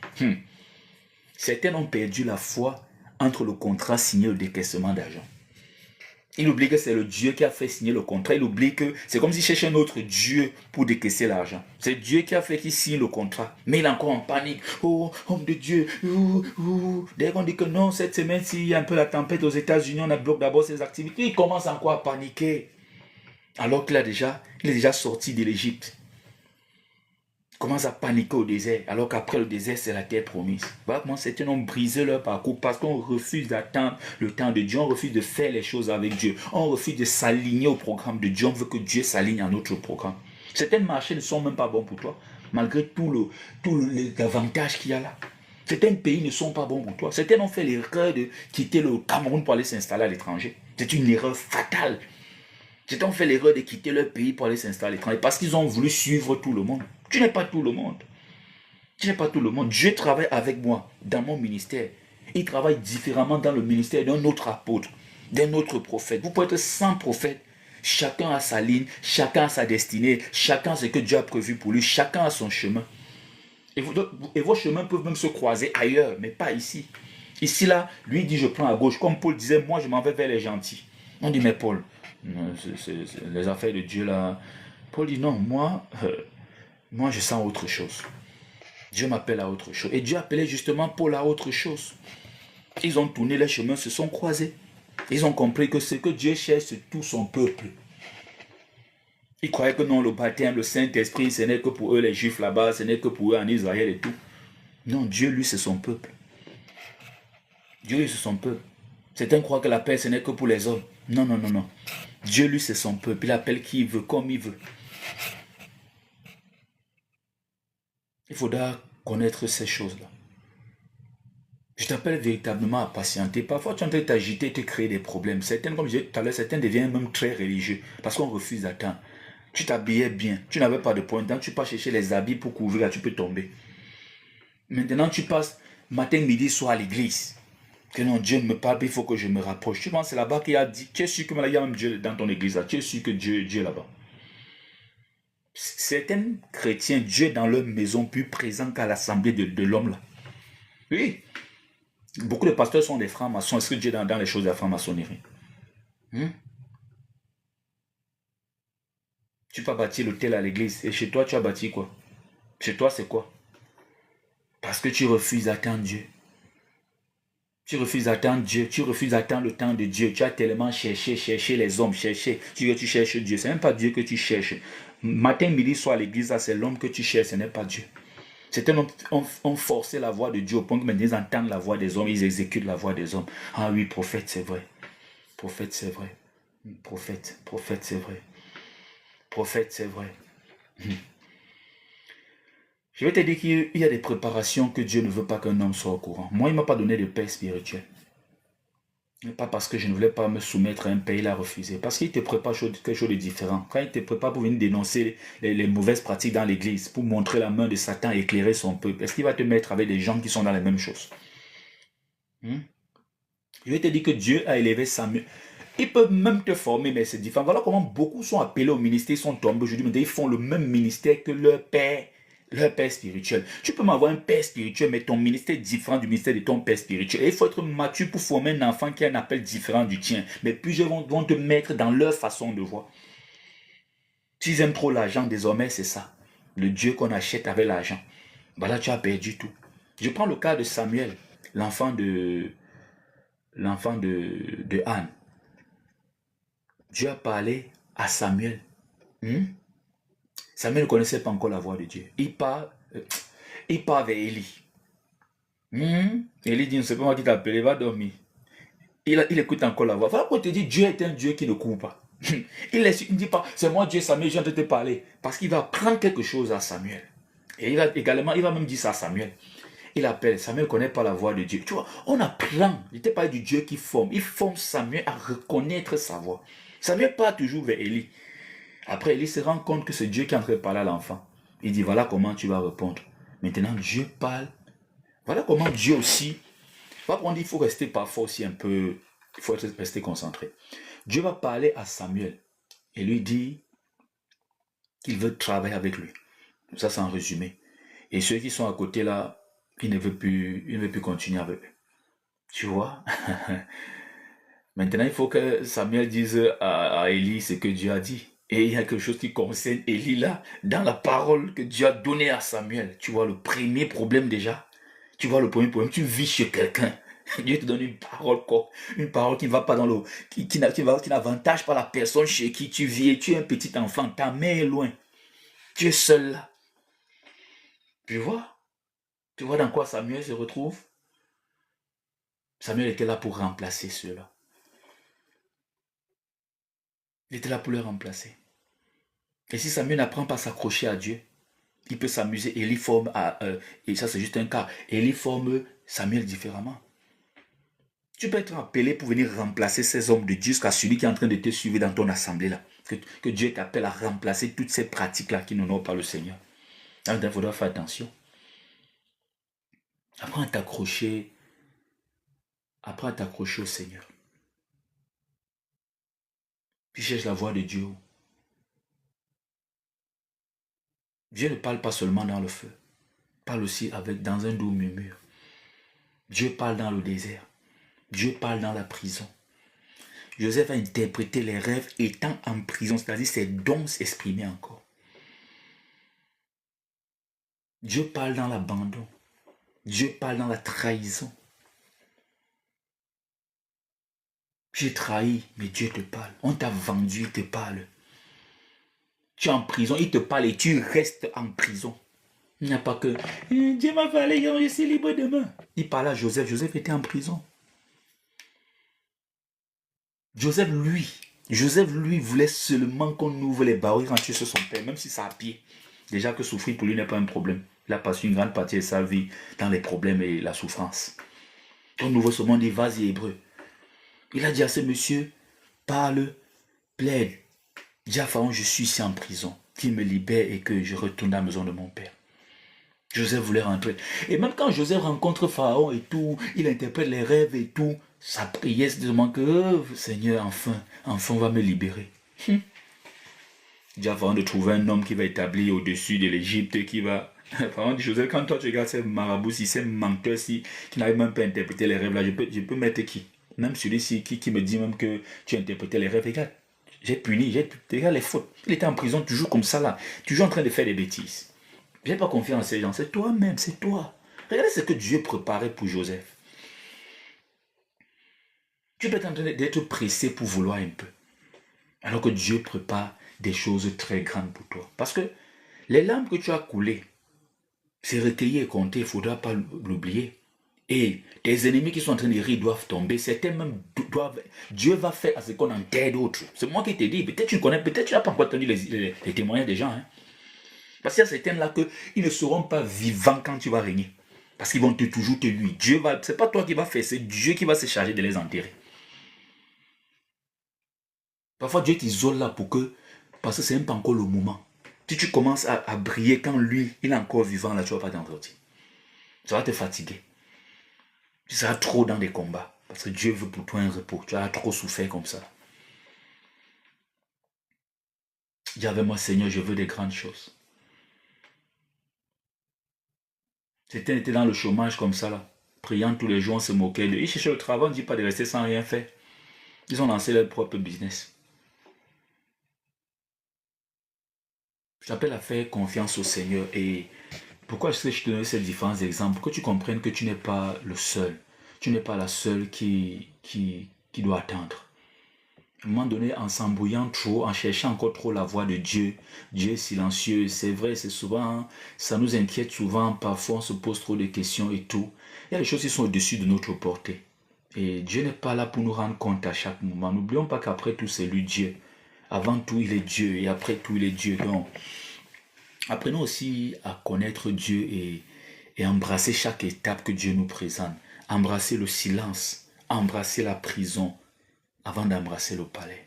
Certains ont perdu la foi entre le contrat signé et le décaissement d'argent. Il oublie que c'est le Dieu qui a fait signer le contrat. Il oublie que c'est comme s'il cherchait un autre Dieu pour décaisser l'argent. C'est Dieu qui a fait qu'il signe le contrat. Mais il est encore en panique. Oh, homme de Dieu. Dès qu'on dit que non, cette semaine, s'il y a un peu la tempête aux États-Unis, on bloque d'abord ses activités. Il commence encore à paniquer. Alors qu'il est déjà sorti de l'Égypte. Il commence à paniquer au désert, alors qu'après le désert, c'est la terre promise. Voilà comment certains ont brisé leur parcours parce qu'on refuse d'attendre le temps de Dieu, on refuse de faire les choses avec Dieu, on refuse de s'aligner au programme de Dieu, on veut que Dieu s'aligne à notre programme. Certains marchés ne sont même pas bons pour toi, malgré tout l'avantage qu'il y a là. Certains pays ne sont pas bons pour toi. Certains ont fait l'erreur de quitter le Cameroun pour aller s'installer à l'étranger. C'est une erreur fatale. Certains ont fait l'erreur de quitter leur pays pour aller s'installer à l'étranger parce qu'ils ont voulu suivre tout le monde. Tu n'es pas tout le monde. Tu n'es pas tout le monde. Dieu travaille avec moi dans mon ministère. Il travaille différemment dans le ministère d'un autre apôtre, d'un autre prophète. Vous pouvez être 100 prophètes. Chacun a sa ligne, chacun a sa destinée, chacun a ce que Dieu a prévu pour lui, chacun a son chemin. Et vos chemins peuvent même se croiser ailleurs, mais pas ici. Ici, là, lui dit je prends à gauche. Comme Paul disait, moi je m'en vais vers les gentils. On dit mais Paul, c'est les affaires de Dieu là. Paul dit non, moi je sens autre chose. Dieu m'appelle à autre chose. Et Dieu appelait justement Paul à autre chose. Ils ont tourné les chemins, se sont croisés. Ils ont compris que ce que Dieu cherche, c'est tout son peuple. Ils croyaient que non, le baptême, le Saint-Esprit, ce n'est que pour eux les Juifs là-bas, ce n'est que pour eux en Israël et tout. Non, Dieu, lui, c'est son peuple. Dieu, lui, c'est son peuple. Certains croient que la paix, ce n'est que pour les hommes. Non, non, non, non. Dieu, lui, c'est son peuple. Il appelle qui il veut, comme il veut. Il faudra connaître ces choses-là. Je t'appelle véritablement à patienter. Parfois, tu es en train de t'agiter, te créer des problèmes. Certains, comme je disais tout à l'heure, certains deviennent même très religieux parce qu'on refuse d'attendre. Tu t'habillais bien, tu n'avais pas de pointant, tu pas chercher les habits pour couvrir, là, tu peux tomber. Maintenant, tu passes matin, midi, soir à l'église. Que non, Dieu me parle, il faut que je me rapproche. Tu penses que c'est là-bas qu'il a dit, tu es sûr que il y a même Dieu dans ton église là, tu es sûr que Dieu est là-bas. Certains chrétiens, Dieu est dans leur maison plus présent qu'à l'assemblée de l'homme là. Oui. Beaucoup de pasteurs sont des francs-maçons. Est-ce que Dieu est dans les choses de la franc-maçonnerie? Tu peux bâtir l'hôtel à l'église. Et chez toi, tu as bâti quoi? Chez toi, c'est quoi? Parce que tu refuses d'attendre Dieu. Tu refuses d'attendre Dieu. Tu refuses d'attendre le temps de Dieu. Tu as tellement cherché les hommes, cherché. Tu cherches Dieu. C'est même pas Dieu que tu cherches. Matin, midi, soir à l'église, c'est l'homme que tu cherches, ce n'est pas Dieu. Certains ont forcé la voix de Dieu au point que maintenant ils entendent la voix des hommes, ils exécutent la voix des hommes. Ah oui, prophète, c'est vrai. Prophète, c'est vrai. Prophète, c'est vrai. Prophète, c'est vrai. Je vais te dire qu'il y a des préparations que Dieu ne veut pas qu'un homme soit au courant. Moi, il ne m'a pas donné de paix spirituelle. Pas parce que je ne voulais pas me soumettre à un pays, il a refusé. Parce qu'il te prépare quelque chose de différent. Quand il te prépare pour venir dénoncer les mauvaises pratiques dans l'église, pour montrer la main de Satan et éclairer son peuple, est-ce qu'il va te mettre avec des gens qui sont dans les mêmes choses? Je vais te dire que Dieu a élevé Samuel. Ils peuvent même te former, mais c'est différent. Voilà comment beaucoup sont appelés au ministère, ils sont tombés aujourd'hui, mais ils font le même ministère que leur père spirituel. Tu peux m'avoir un père spirituel, mais ton ministère est différent du ministère de ton père spirituel. Et il faut être mature pour former un enfant qui a un appel différent du tien. Mais plusieurs vont te mettre dans leur façon de voir. S'ils aiment trop l'argent, désormais, c'est ça. Le Dieu qu'on achète avec l'argent. Là, tu as perdu tout. Je prends le cas de Samuel, l'enfant de Anne. Dieu a parlé à Samuel. Samuel ne connaissait pas encore la voix de Dieu. Il part vers Élie. Élie dit, ne sais pas moi qui t'a appelé, va dormir. Il écoute encore la voix. Voilà pourquoi te dit, Dieu est un Dieu qui ne court pas. Il ne dit pas, c'est moi Dieu, Samuel, je viens de te parler. Parce qu'il va prendre quelque chose à Samuel. Et il va même dire ça à Samuel. Il appelle, Samuel ne connaît pas la voix de Dieu. Tu vois, on apprend. Il n'était pas du Dieu qui forme. Il forme Samuel à reconnaître sa voix. Samuel part toujours vers Élie. Après, Élie se rend compte que c'est Dieu qui est en train de parler à l'enfant. Il dit, voilà comment tu vas répondre. Maintenant, Dieu parle. Voilà comment Dieu aussi. Par contre, il faut rester parfois aussi un peu. Il faut rester concentré. Dieu va parler à Samuel et lui dit qu'il veut travailler avec lui. Ça, c'est en résumé. Et ceux qui sont à côté là, il ne veut plus continuer avec eux. Tu vois? Maintenant, il faut que Samuel dise à Élie ce que Dieu a dit. Et il y a quelque chose qui concerne Élie là, dans la parole que Dieu a donnée à Samuel. Tu vois le premier problème déjà. Tu vois le premier problème, tu vis chez quelqu'un. Dieu te donne une parole qui ne va pas dans l'eau, qui n'avantage pas la personne chez qui tu vis. Et tu es un petit enfant, ta mère est loin. Tu es seul là. Tu vois? Tu vois dans quoi Samuel se retrouve? Samuel était là pour remplacer ceux-là. Il était là pour le remplacer. Et si Samuel n'apprend pas à s'accrocher à Dieu, il peut s'amuser. Élie forme, et ça c'est juste un cas, Élie forme Samuel différemment. Tu peux être appelé pour venir remplacer ces hommes de Dieu jusqu'à celui qui est en train de te suivre dans ton assemblée là. Que Dieu t'appelle à remplacer toutes ces pratiques-là qui n'honorent pas le Seigneur. Alors, il faudra faire attention. Apprends à t'accrocher au Seigneur. Tu cherches la voix de Dieu. Dieu ne parle pas seulement dans le feu. Il parle aussi dans un doux murmure. Dieu parle dans le désert. Dieu parle dans la prison. Joseph a interprété les rêves étant en prison, c'est-à-dire ses dons s'exprimaient encore. Dieu parle dans l'abandon. Dieu parle dans la trahison. Tu es trahi, mais Dieu te parle. On t'a vendu, il te parle. Tu es en prison, il te parle et tu restes en prison. Il n'y a pas que Dieu m'a parlé, je suis libre demain. Il parlait à Joseph. Joseph était en prison. Joseph, lui, voulait seulement qu'on ouvre les barreaux et rentrer sur son père, même si c'est à pied. Déjà que souffrir pour lui n'est pas un problème. Il a passé une grande partie de sa vie dans les problèmes et la souffrance. On ouvre ce monde, dit vas-y hébreu. Il a dit à ce monsieur, parle, plaide. Dis à Pharaon, je suis ici en prison, qu'il me libère et que je retourne à la maison de mon père. Joseph voulait rentrer. Et même quand Joseph rencontre Pharaon et tout, il interprète les rêves et tout, sa prière c'est de demander que Seigneur, enfin on va me libérer. Il dit à Pharaon de trouver un homme qui va établir au-dessus de l'Égypte, qui va... Pharaon dit, Joseph, quand toi tu regardes ces marabouts-ci, ces menteurs-ci, qui n'arrivent même pas à interpréter les rêves là, je peux mettre qui? Même celui-ci qui me dit même que tu interprétais les rêves, regarde, j'ai puni, regarde les fautes. Il était en prison toujours comme ça là, toujours en train de faire des bêtises. Je n'ai pas confiance en ces gens, c'est toi-même, c'est toi. Regardez ce que Dieu préparait pour Joseph. Tu peux être en train d'être pressé pour vouloir un peu. Alors que Dieu prépare des choses très grandes pour toi. Parce que les larmes que tu as coulées, c'est recueilli et compté, il ne faudra pas l'oublier. Et tes ennemis qui sont en train de rire doivent tomber. Certains même doivent... Dieu va faire à ce qu'on enterre d'autres. C'est moi qui te dis. Peut-être tu connais, peut-être tu n'as pas encore entendu les témoignages des gens. Hein. Parce qu'il y a certains là qu'ils ne seront pas vivants quand tu vas régner. Parce qu'ils vont toujours te nuire. Dieu va, c'est pas toi qui vas faire, c'est Dieu qui va se charger de les enterrer. Parfois Dieu t'isole là pour que, parce que c'est même pas encore le moment. Si tu commences à briller quand lui, il est encore vivant là, tu ne vas pas t'en sortir. Ça va te fatiguer. Tu seras trop dans des combats. Parce que Dieu veut pour toi un repos. Tu as trop souffert comme ça. Dis avec moi, Seigneur, je veux des grandes choses. Certains étaient dans le chômage comme ça là. Priant tous les jours, on se moquait d'eux. Ils cherchaient le travail, on ne dit pas de rester sans rien faire. Ils ont lancé leur propre business. Je t'appelle à faire confiance au Seigneur. Et pourquoi est-ce que je te donne ces différents exemples? Pour que tu comprennes que tu n'es pas le seul. Tu n'es pas la seule qui doit attendre. À un moment donné, en s'embrouillant trop, en cherchant encore trop la voix de Dieu, Dieu est silencieux, c'est vrai, c'est souvent, ça nous inquiète souvent, parfois on se pose trop de questions et tout. Il y a des choses qui sont au-dessus de notre portée. Et Dieu n'est pas là pour nous rendre compte à chaque moment. N'oublions pas qu'après tout, c'est lui Dieu. Avant tout, il est Dieu et après tout, il est Dieu. Donc, apprenons aussi à connaître Dieu et embrasser chaque étape que Dieu nous présente. Embrasser le silence, embrasser la prison, avant d'embrasser le palais.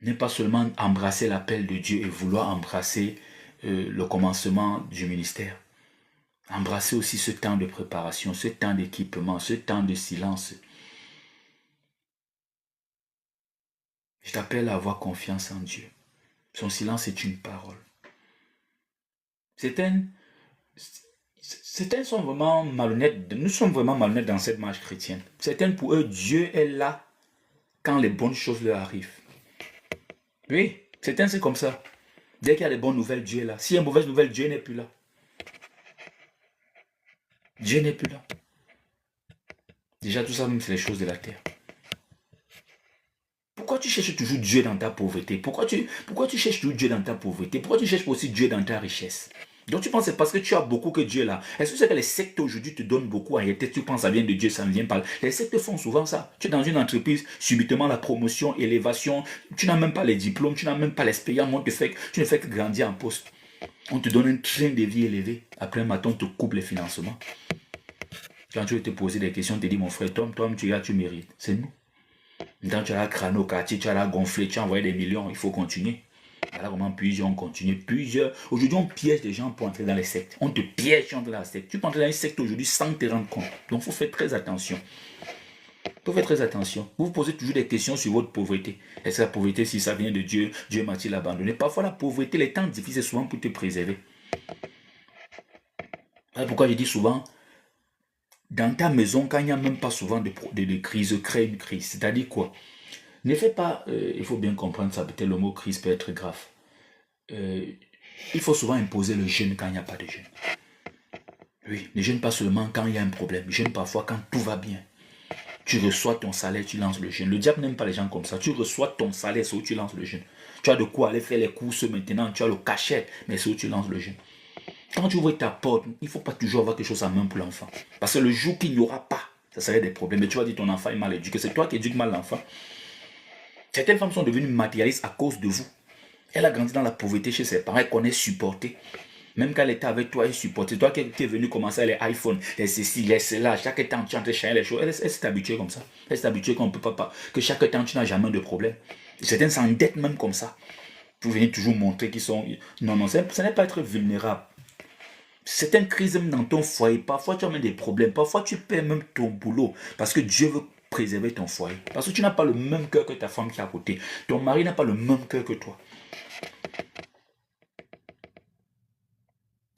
Ne pas seulement embrasser l'appel de Dieu et vouloir embrasser le commencement du ministère. Embrasser aussi ce temps de préparation, ce temps d'équipement, ce temps de silence. Je t'appelle à avoir confiance en Dieu. Son silence est une parole. Certains sont vraiment malhonnêtes. Nous sommes vraiment malhonnêtes dans cette marche chrétienne. Certains, pour eux, Dieu est là quand les bonnes choses leur arrivent. Oui, certains, c'est comme ça. Dès qu'il y a des bonnes nouvelles, Dieu est là. S'il y a une mauvaise nouvelle, Dieu n'est plus là. Dieu n'est plus là. Déjà, tout ça, même, c'est les choses de la terre. Pourquoi tu cherches toujours Dieu dans ta pauvreté? Pourquoi tu cherches toujours Dieu dans ta pauvreté? Pourquoi tu cherches aussi Dieu dans ta richesse? Donc tu penses que c'est parce que tu as beaucoup que Dieu est là. Est-ce que c'est que les sectes aujourd'hui te donnent beaucoup en réalité? Tu penses que ça vient de Dieu, ça ne vient pas. Les sectes font souvent ça. Tu es dans une entreprise, subitement la promotion, élévation, tu n'as même pas les diplômes, tu n'as même pas l'expérience, tu ne fais que grandir en poste. On te donne un train de vie élevé. Après un matin, on te coupe les financements. Quand tu veux te poser des questions, on te dit, mon frère, toi, tu mérites. C'est nous. Quand tu as la crâne au quartier, tu as la gonflé, tu as envoyé des millions, il faut continuer. Voilà comment plusieurs ont continué. Aujourd'hui, on piège des gens pour entrer dans les sectes. On te piège pour entrer dans la secte. Tu peux entrer dans une secte aujourd'hui sans te rendre compte. Donc, il faut faire très attention. Il faut faire très attention. Vous vous posez toujours des questions sur votre pauvreté. Est-ce que la pauvreté, si ça vient de Dieu, Dieu m'a-t-il abandonné? Parfois, la pauvreté, les temps difficiles, c'est souvent pour te préserver. Voilà pourquoi je dis souvent, dans ta maison, quand il n'y a même pas souvent de crise, crée une crise. C'est-à-dire quoi? Ne fais pas, il faut bien comprendre ça, peut-être le mot crise peut être grave. Il faut souvent imposer le jeûne quand il n'y a pas de jeûne. Oui, ne jeûne pas seulement quand il y a un problème, jeûne parfois quand tout va bien. Tu reçois ton salaire, tu lances le jeûne. Le diable n'aime pas les gens comme ça. Tu reçois ton salaire, c'est où tu lances le jeûne. Tu as de quoi aller faire les courses maintenant, tu as le cachet, mais c'est où tu lances le jeûne. Quand tu ouvres ta porte, il ne faut pas toujours avoir quelque chose en main pour l'enfant. Parce que le jour qu'il n'y aura pas, ça serait des problèmes. Mais tu vas dire ton enfant est mal éduqué. C'est toi qui éduques mal l'enfant. Certaines femmes sont devenues matérialistes à cause de vous. Elle a grandi dans la pauvreté chez ses parents, elle connaît supporter. Même quand elle était avec toi, elle supportait. Toi qui es venu commencer les iPhones, les ceci, les cela, chaque temps tu es en train de changer les choses. Elle s'est habituée comme ça. Elle s'est habituée qu'on ne peut pas, que chaque temps tu n'as jamais de problème. Certaines s'endettent même comme ça. Vous venez toujours montrer qu'ils sont... Non, non, ce n'est pas être vulnérable. C'est une crise même dans ton foyer. Parfois tu as même des problèmes. Parfois tu perds même ton boulot. Parce que Dieu veut préserver ton foyer. Parce que tu n'as pas le même cœur que ta femme qui est à côté. Ton mari n'a pas le même cœur que toi.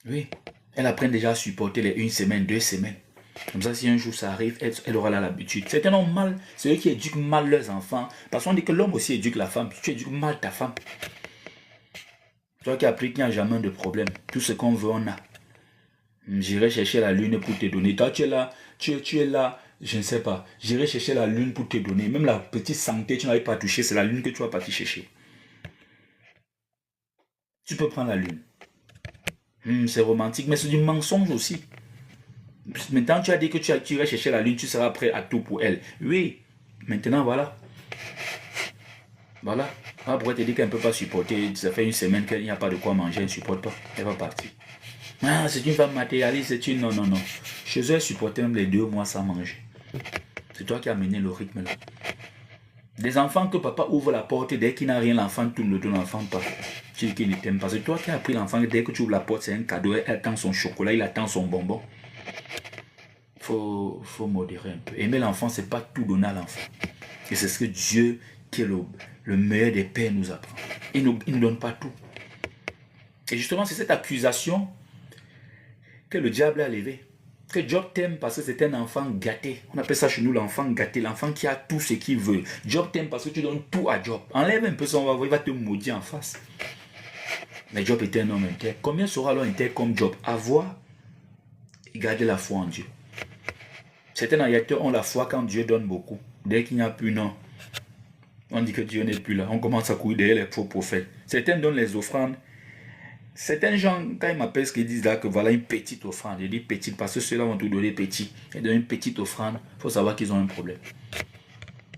Oui, elle apprend déjà à supporter les 1 semaine, 2 semaines. Comme ça, si un jour ça arrive, elle aura l'habitude. Certains ont mal, c'est eux qui éduquent mal leurs enfants. Parce qu'on dit que l'homme aussi éduque la femme. Tu éduques mal ta femme. Toi qui as appris qu'il n'y a jamais de problème. Tout ce qu'on veut, on a. J'irai chercher la lune pour te donner. Toi, tu es là, tu es là, je ne sais pas. J'irai chercher la lune pour te donner. Même la petite santé, tu n'arrives pas à toucher, c'est la lune que tu vas partir chercher. Tu peux prendre la lune. C'est romantique, mais c'est du mensonge aussi. Maintenant, tu as dit que tu irais chercher la lune, tu seras prêt à tout pour elle. Oui, maintenant, voilà. Voilà. Elle pourrait te dire qu'elle ne peut pas supporter. Ça fait 1 semaine qu'il n'y a pas de quoi manger, elle ne supporte pas. Elle va partir. Ah, c'est une femme matérialiste, c'est une... Non, non, non. Chez eux, elle supportait même les 2 mois sans manger. C'est toi qui as mené le rythme là. Des enfants que papa ouvre la porte, dès qu'il n'a rien, l'enfant tourne le dos, l'enfant pas. Tu dis qu'il ne t'aime pas. C'est toi qui as pris l'enfant, dès que tu ouvres la porte, c'est un cadeau. Elle attend son chocolat, il attend son bonbon. Faut modérer un peu. Aimer l'enfant, c'est pas tout donner à l'enfant. Et c'est ce que Dieu, qui est le meilleur des pères, nous apprend. Il ne nous donne pas tout. Et justement, c'est cette accusation que le diable a levée. Que Job t'aime parce que c'est un enfant gâté. On appelle ça chez nous l'enfant gâté, l'enfant qui a tout ce qu'il veut. Job t'aime parce que tu donnes tout à Job. Enlève un peu son va, il va te maudire en face. Mais Job était un homme intègre. Combien sera alors intègre comme Job? Avoir et garder la foi en Dieu. Certains naïateurs ont la foi quand Dieu donne beaucoup. Dès qu'il n'y a plus, non. On dit que Dieu n'est plus là. On commence à courir derrière les faux prophètes. Certains donnent les offrandes. Certains gens, quand ils m'appellent, ce qu'ils disent là, que voilà une petite offrande. Je dis petite parce que ceux-là vont tout donner petit. Ils donnent une petite offrande. Il faut savoir qu'ils ont un problème.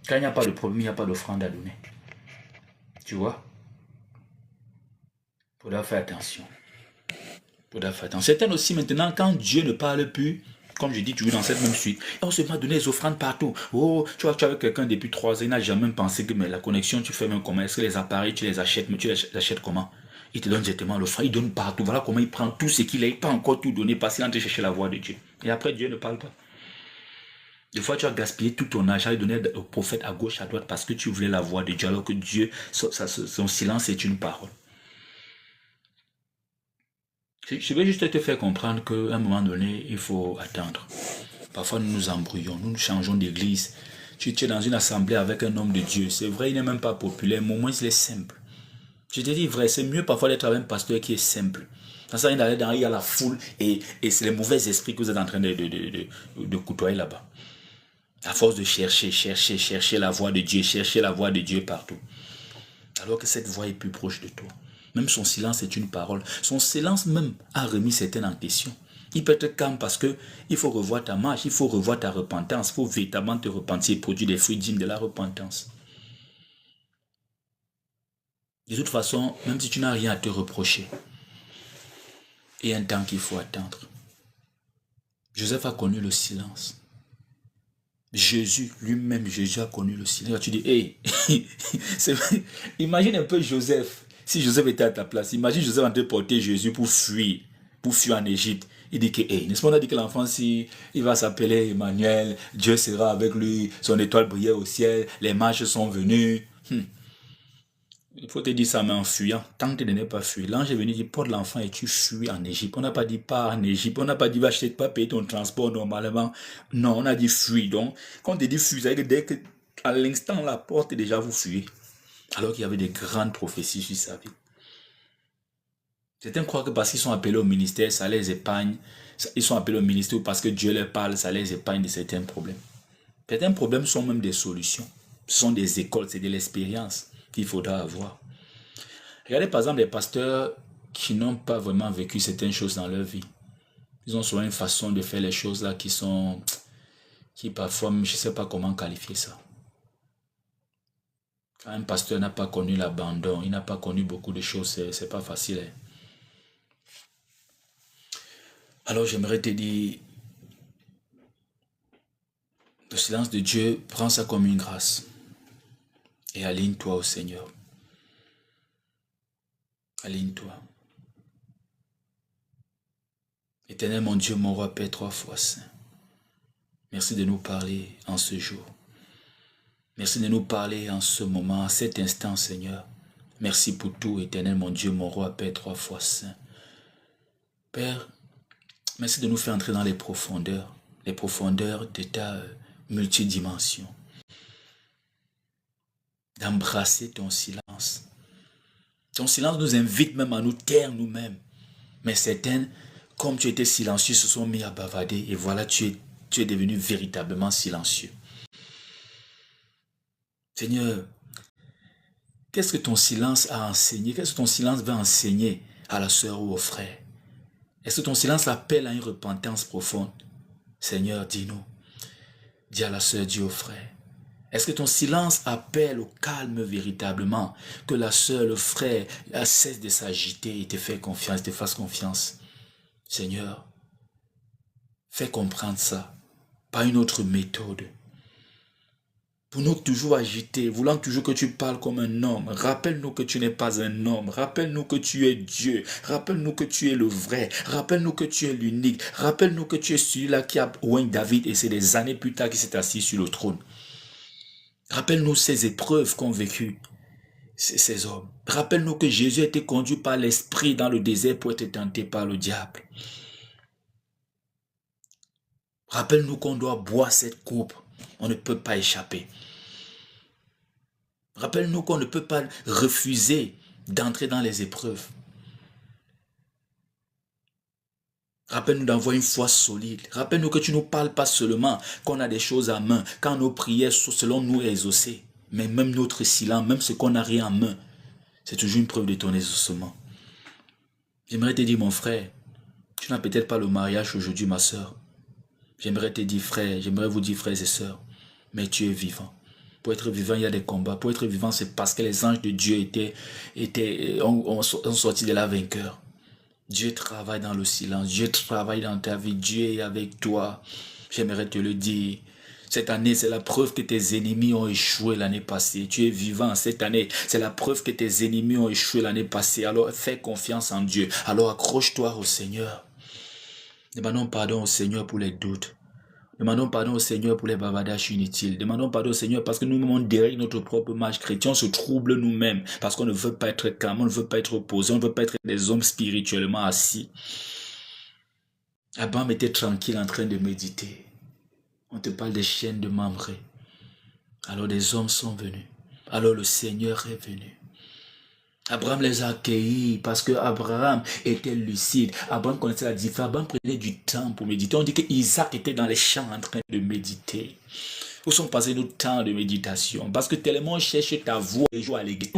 Quand il n'y a pas de problème, il n'y a pas d'offrande à donner. Tu vois? Il faudra faire attention. Certains aussi, maintenant, quand Dieu ne parle plus, comme je dis toujours dans cette même suite, on se met à donner des offrandes partout. Oh, tu vois, tu es avec quelqu'un depuis 3 ans, il n'a jamais pensé que mais la connexion, tu fais même comment? Est-ce que les appareils, tu les achètes, mais tu les achètes comment? Il te donne directement l'offrande, il donne partout. Voilà comment il prend tout ce qu'il a. Il n'a pas encore tout donné parce qu'il est en train de chercher la voix de Dieu. Et après, Dieu ne parle pas. Des fois, tu as gaspillé tout ton argent et donné au prophète à gauche, à droite parce que tu voulais la voix de Dieu, alors que Dieu, son silence est une parole. Je vais juste te faire comprendre qu'à un moment donné, il faut attendre. Parfois, nous nous embrouillons, nous changeons d'église. Tu es dans une assemblée avec un homme de Dieu. C'est vrai, il n'est même pas populaire, mais au moins, il est simple. Je te dis vrai, c'est mieux parfois d'être avec un pasteur qui est simple. Dans ça, il y a la foule et c'est les mauvais esprits que vous êtes en train de côtoyer là-bas. À force de chercher la voix de Dieu, chercher la voix de Dieu partout. Alors que cette voix est plus proche de toi. Même son silence est une parole. Son silence même a remis certaines en question. Il peut être calme parce que il faut revoir ta marche, il faut revoir ta repentance, il faut véritablement te repentir et produire des fruits dignes de la repentance. De toute façon, même si tu n'as rien à te reprocher, il y a un temps qu'il faut attendre. Joseph a connu le silence. Jésus, lui-même, Jésus a connu le silence. Tu dis, hey, imagine un peu Joseph. Si Joseph était à ta place, imagine Joseph en train de porter Jésus pour fuir en Égypte. Il dit que, hey, n'est-ce pas, on a dit que l'enfant, si il va s'appeler Emmanuel, Dieu sera avec lui, son étoile brillait au ciel, les mages sont venus. Il faut te dire ça, mais en fuyant. Tant que tu n'es pas fui. L'ange est venu dire, porte l'enfant et tu fuis en Égypte. On n'a pas dit pas en Égypte. On n'a pas dit, va acheter, pas payer ton transport normalement. Non, on a dit fuis. Donc, quand on te dit fuis, c'est que dès que, à l'instant, la porte, déjà, vous fuyez. Alors qu'il y avait des grandes prophéties sur sa vie. Certains croient que parce qu'ils sont appelés au ministère, ça les épargne. Ils sont appelés au ministère parce que Dieu leur parle, ça les épargne de certains problèmes. Certains problèmes sont même des solutions. Ce sont des écoles, c'est de l'expérience qu'il faudra avoir. Regardez par exemple les pasteurs qui n'ont pas vraiment vécu certaines choses dans leur vie. Ils ont souvent une façon de faire les choses là qui parfois, je ne sais pas comment qualifier ça. Quand un pasteur n'a pas connu l'abandon, il n'a pas connu beaucoup de choses, c'est pas facile. Hein. Alors j'aimerais te dire, le silence de Dieu, prends ça comme une grâce. Et aligne-toi au Seigneur. Aligne-toi. Éternel mon Dieu, mon roi, Père, 3 fois saint. Merci de nous parler en ce jour. Merci de nous parler en ce moment, à cet instant, Seigneur. Merci pour tout, éternel mon Dieu, mon roi, Père, 3 fois saint. Père, merci de nous faire entrer dans les profondeurs de ta multidimension. D'embrasser ton silence. Ton silence nous invite même à nous taire nous-mêmes. Mais certains, comme tu étais silencieux, se sont mis à bavarder. Et voilà, tu es devenu véritablement silencieux. Seigneur, qu'est-ce que ton silence a enseigné? Qu'est-ce que ton silence va enseigner à la sœur ou au frère? Est-ce que ton silence appelle à une repentance profonde? Seigneur, dis-nous. Dis à la sœur, dis au frère. Est-ce que ton silence appelle au calme véritablement? Que la sœur, le frère, cesse de s'agiter et te fait confiance, te fasse confiance. Seigneur, fais comprendre ça par une autre méthode. Pour nous toujours agiter, voulant toujours que tu parles comme un homme. Rappelle-nous que tu n'es pas un homme. Rappelle-nous que tu es Dieu. Rappelle-nous que tu es le vrai. Rappelle-nous que tu es l'unique. Rappelle-nous que tu es celui-là qui a oint David et c'est des années plus tard qu'il s'est assis sur le trône. Rappelle-nous ces épreuves qu'ont vécues ces hommes. Rappelle-nous que Jésus a été conduit par l'Esprit dans le désert pour être tenté par le diable. Rappelle-nous qu'on doit boire cette coupe. On ne peut pas échapper. Rappelle-nous qu'on ne peut pas refuser d'entrer dans les épreuves. Rappelle-nous d'avoir une foi solide. Rappelle-nous que tu ne nous parles pas seulement qu'on a des choses à main, quand nos prières sont selon nous exaucées. Mais même notre silence, même ce qu'on n'a rien en main, c'est toujours une preuve de ton exaucement. J'aimerais te dire, mon frère, tu n'as peut-être pas le mariage aujourd'hui, ma soeur. J'aimerais te dire, frère, j'aimerais vous dire, frères et sœurs, mais tu es vivant. Pour être vivant, il y a des combats. Pour être vivant, c'est parce que les anges de Dieu ont sorti de là vainqueurs. Dieu travaille dans le silence. Dieu travaille dans ta vie. Dieu est avec toi. J'aimerais te le dire. Cette année, c'est la preuve que tes ennemis ont échoué l'année passée. Tu es vivant cette année. C'est la preuve que tes ennemis ont échoué l'année passée. Alors, fais confiance en Dieu. Alors, accroche-toi au Seigneur. Demandons pardon au Seigneur pour les doutes. Demandons pardon au Seigneur pour les bavardages inutiles. Demandons pardon au Seigneur parce que nous-mêmes on dérive notre propre marche chrétienne. On se trouble nous-mêmes parce qu'on ne veut pas être calme, on ne veut pas être opposé, on ne veut pas être des hommes spirituellement assis. Abraham était tranquille en train de méditer. On te parle des chaînes de Mamré. Alors des hommes sont venus. Alors le Seigneur est venu. Abraham les a accueillis parce que Abraham était lucide. Abraham connaissait la différence. Abraham prenait du temps pour méditer. On dit qu'Isaac était dans les champs en train de méditer. Où sont passés nos temps de méditation? Parce que tellement on cherche ta voix les jours à l'église.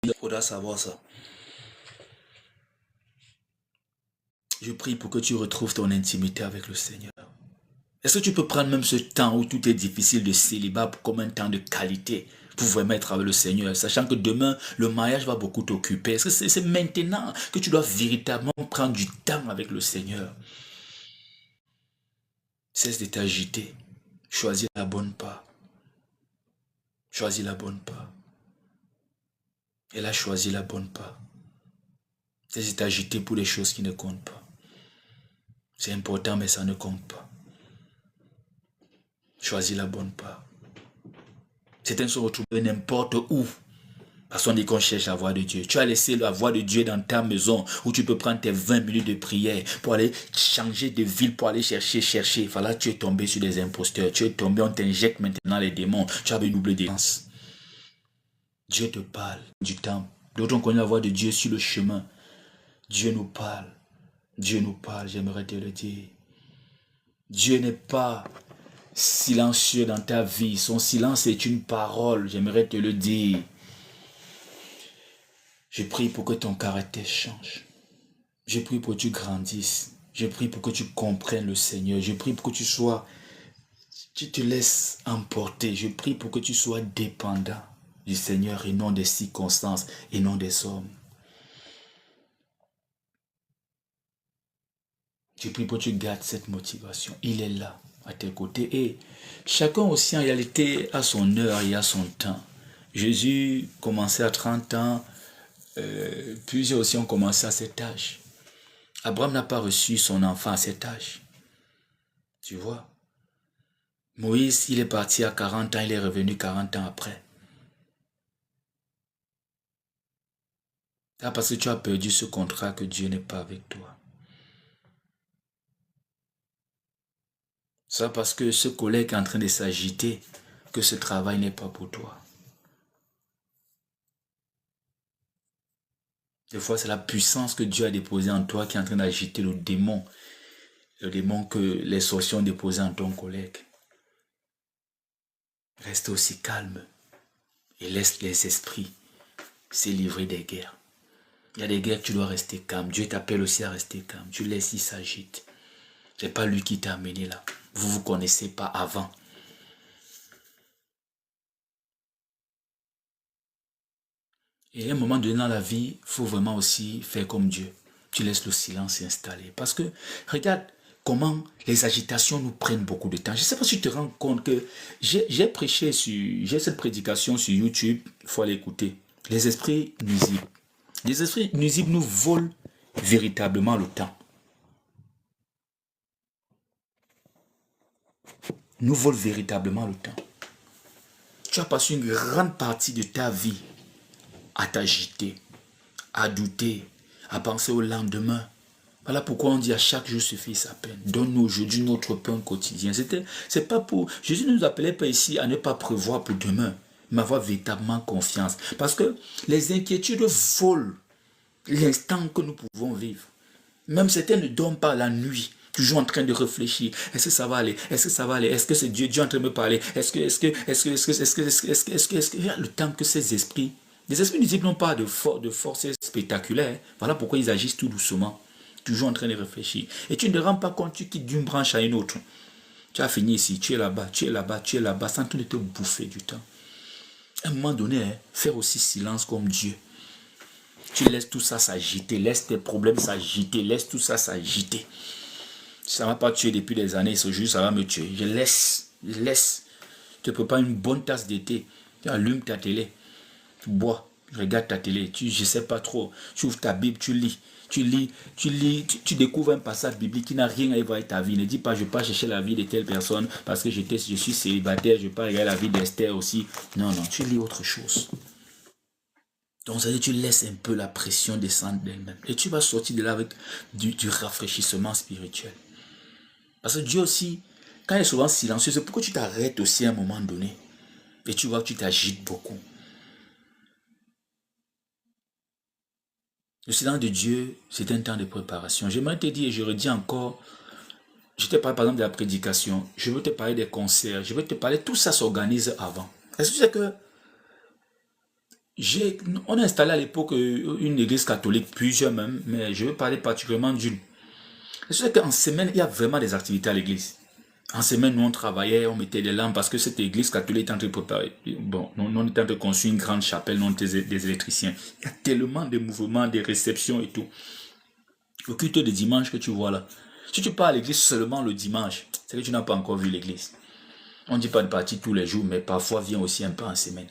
Il faudra savoir ça. Je prie pour que tu retrouves ton intimité avec le Seigneur. Est-ce que tu peux prendre même ce temps où tout est difficile de célibat comme un temps de qualité pour vraiment être avec le Seigneur, sachant que demain, le mariage va beaucoup t'occuper? Est-ce que c'est maintenant que tu dois véritablement prendre du temps avec le Seigneur? Cesse de t'agiter. Choisis la bonne part. Choisis la bonne part. Elle a choisi la bonne part. Cesse de t'agiter pour les choses qui ne comptent pas. C'est important, mais ça ne compte pas. Choisis la bonne part. Certains se retrouvent n'importe où. Parce qu'on dit qu'on cherche la voix de Dieu. Tu as laissé la voix de Dieu dans ta maison où tu peux prendre tes 20 minutes de prière pour aller changer de ville, pour aller chercher. Voilà, tu es tombé sur des imposteurs. Tu es tombé, on t'injecte maintenant les démons. Tu as une double défense. Dieu te parle du temps D'autres ont connu la voix de Dieu sur le chemin. Dieu nous parle. Dieu nous parle, j'aimerais te le dire. Dieu n'est pas silencieux dans ta vie. Son silence est une parole, j'aimerais te le dire. Je prie pour que ton caractère change. Je prie pour que tu grandisses. Je prie pour que tu comprennes le Seigneur. Je prie pour que tu te laisses emporter. Je prie pour que tu sois dépendant du Seigneur et non des circonstances et non des hommes. Je prie pour que tu gardes cette motivation. Il est là, à tes côtés. Et chacun aussi, en réalité, a son heure et a son temps. Jésus commençait à 30 ans. Plusieurs aussi ont commencé à cet âge. Abraham n'a pas reçu son enfant à cet âge. Tu vois? Moïse, il est parti à 40 ans, il est revenu 40 ans après. C'est parce que tu as perdu ce contrat que Dieu n'est pas avec toi. C'est parce que ce collègue est en train de s'agiter que ce travail n'est pas pour toi. Des fois, c'est la puissance que Dieu a déposée en toi qui est en train d'agiter le démon que les sorciers ont déposé en ton collègue. Reste aussi calme et laisse les esprits se livrer des guerres. Il y a des guerres, tu dois rester calme. Dieu t'appelle aussi à rester calme. Tu laisses, il s'agite. Ce n'est pas lui qui t'a amené là. Vous ne vous connaissez pas avant. Et à un moment donné dans la vie, il faut vraiment aussi faire comme Dieu. Tu laisses le silence s'installer. Parce que, regarde comment les agitations nous prennent beaucoup de temps. Je ne sais pas si tu te rends compte que j'ai cette prédication sur YouTube, il faut aller écouter. Les esprits nuisibles. Les esprits nuisibles nous volent véritablement le temps. Nous volent véritablement le temps. Tu as passé une grande partie de ta vie à t'agiter, à douter, à penser au lendemain. Voilà pourquoi on dit à chaque jour suffit sa peine. Donne-nous aujourd'hui notre pain quotidien. C'est pas pour... Jésus ne nous appelait pas ici à ne pas prévoir pour demain, mais avoir véritablement confiance. Parce que les inquiétudes volent l'instant que nous pouvons vivre. Même certains ne dorment pas la nuit, toujours en train de réfléchir. Est-ce que ça va aller? Est-ce que ça va aller? Est-ce que c'est Dieu est en train de me parler? Est-ce que le temps que ces esprits, les esprits nuisibles n'ont pas de force spectaculaire. Voilà pourquoi ils agissent tout doucement, toujours en train de réfléchir. Et tu ne te rends pas compte, tu quittes d'une branche à une autre. Tu as fini ici, tu es là-bas, tu es là-bas, tu es là-bas, sans tout te bouffer du temps. À un moment donné, faire aussi silence comme Dieu. Tu laisses tout ça s'agiter, laisse tes problèmes s'agiter, laisse tout ça s'agiter. Ça ne va pas tuer depuis des années, ce jour, ça va me tuer. Je laisse. Tu prépares une bonne tasse d'été, tu allumes ta télé, tu bois, tu regardes ta télé, je ne sais pas trop, tu ouvres ta Bible, tu lis, tu découvres un passage biblique qui n'a rien à voir avec ta vie. Ne dis pas, je ne vais pas chercher la vie de telle personne parce que je suis célibataire, je ne vais pas regarder la vie d'Esther aussi. Non, tu lis autre chose. Donc, ça veut dire tu laisses un peu la pression descendre d'elle-même. Et tu vas sortir de là avec du rafraîchissement spirituel. Parce que Dieu aussi, quand il est souvent silencieux, c'est pourquoi tu t'arrêtes aussi à un moment donné. Et tu vois que tu t'agites beaucoup. Le silence de Dieu, c'est un temps de préparation. J'aimerais te dire, et je redis encore, je te parle par exemple de la prédication, je veux te parler des concerts, je veux te parler, tout ça s'organise avant. Est-ce que tu sais que on a installé à l'époque une église catholique, plusieurs même, mais je veux parler particulièrement d'une. C'est qu'en semaine, il y a vraiment des activités à l'église. En semaine, nous on travaillait, on mettait des lampes parce que cette église catholique est en train de préparer. Bon, nous on est en train de construire une grande chapelle, non des électriciens. Il y a tellement de mouvements, de réceptions et tout. Le culte de dimanche que tu vois là. Si tu pars à l'église seulement le dimanche, c'est que tu n'as pas encore vu l'église. On ne dit pas de partir tous les jours, mais parfois vient aussi un peu en semaine.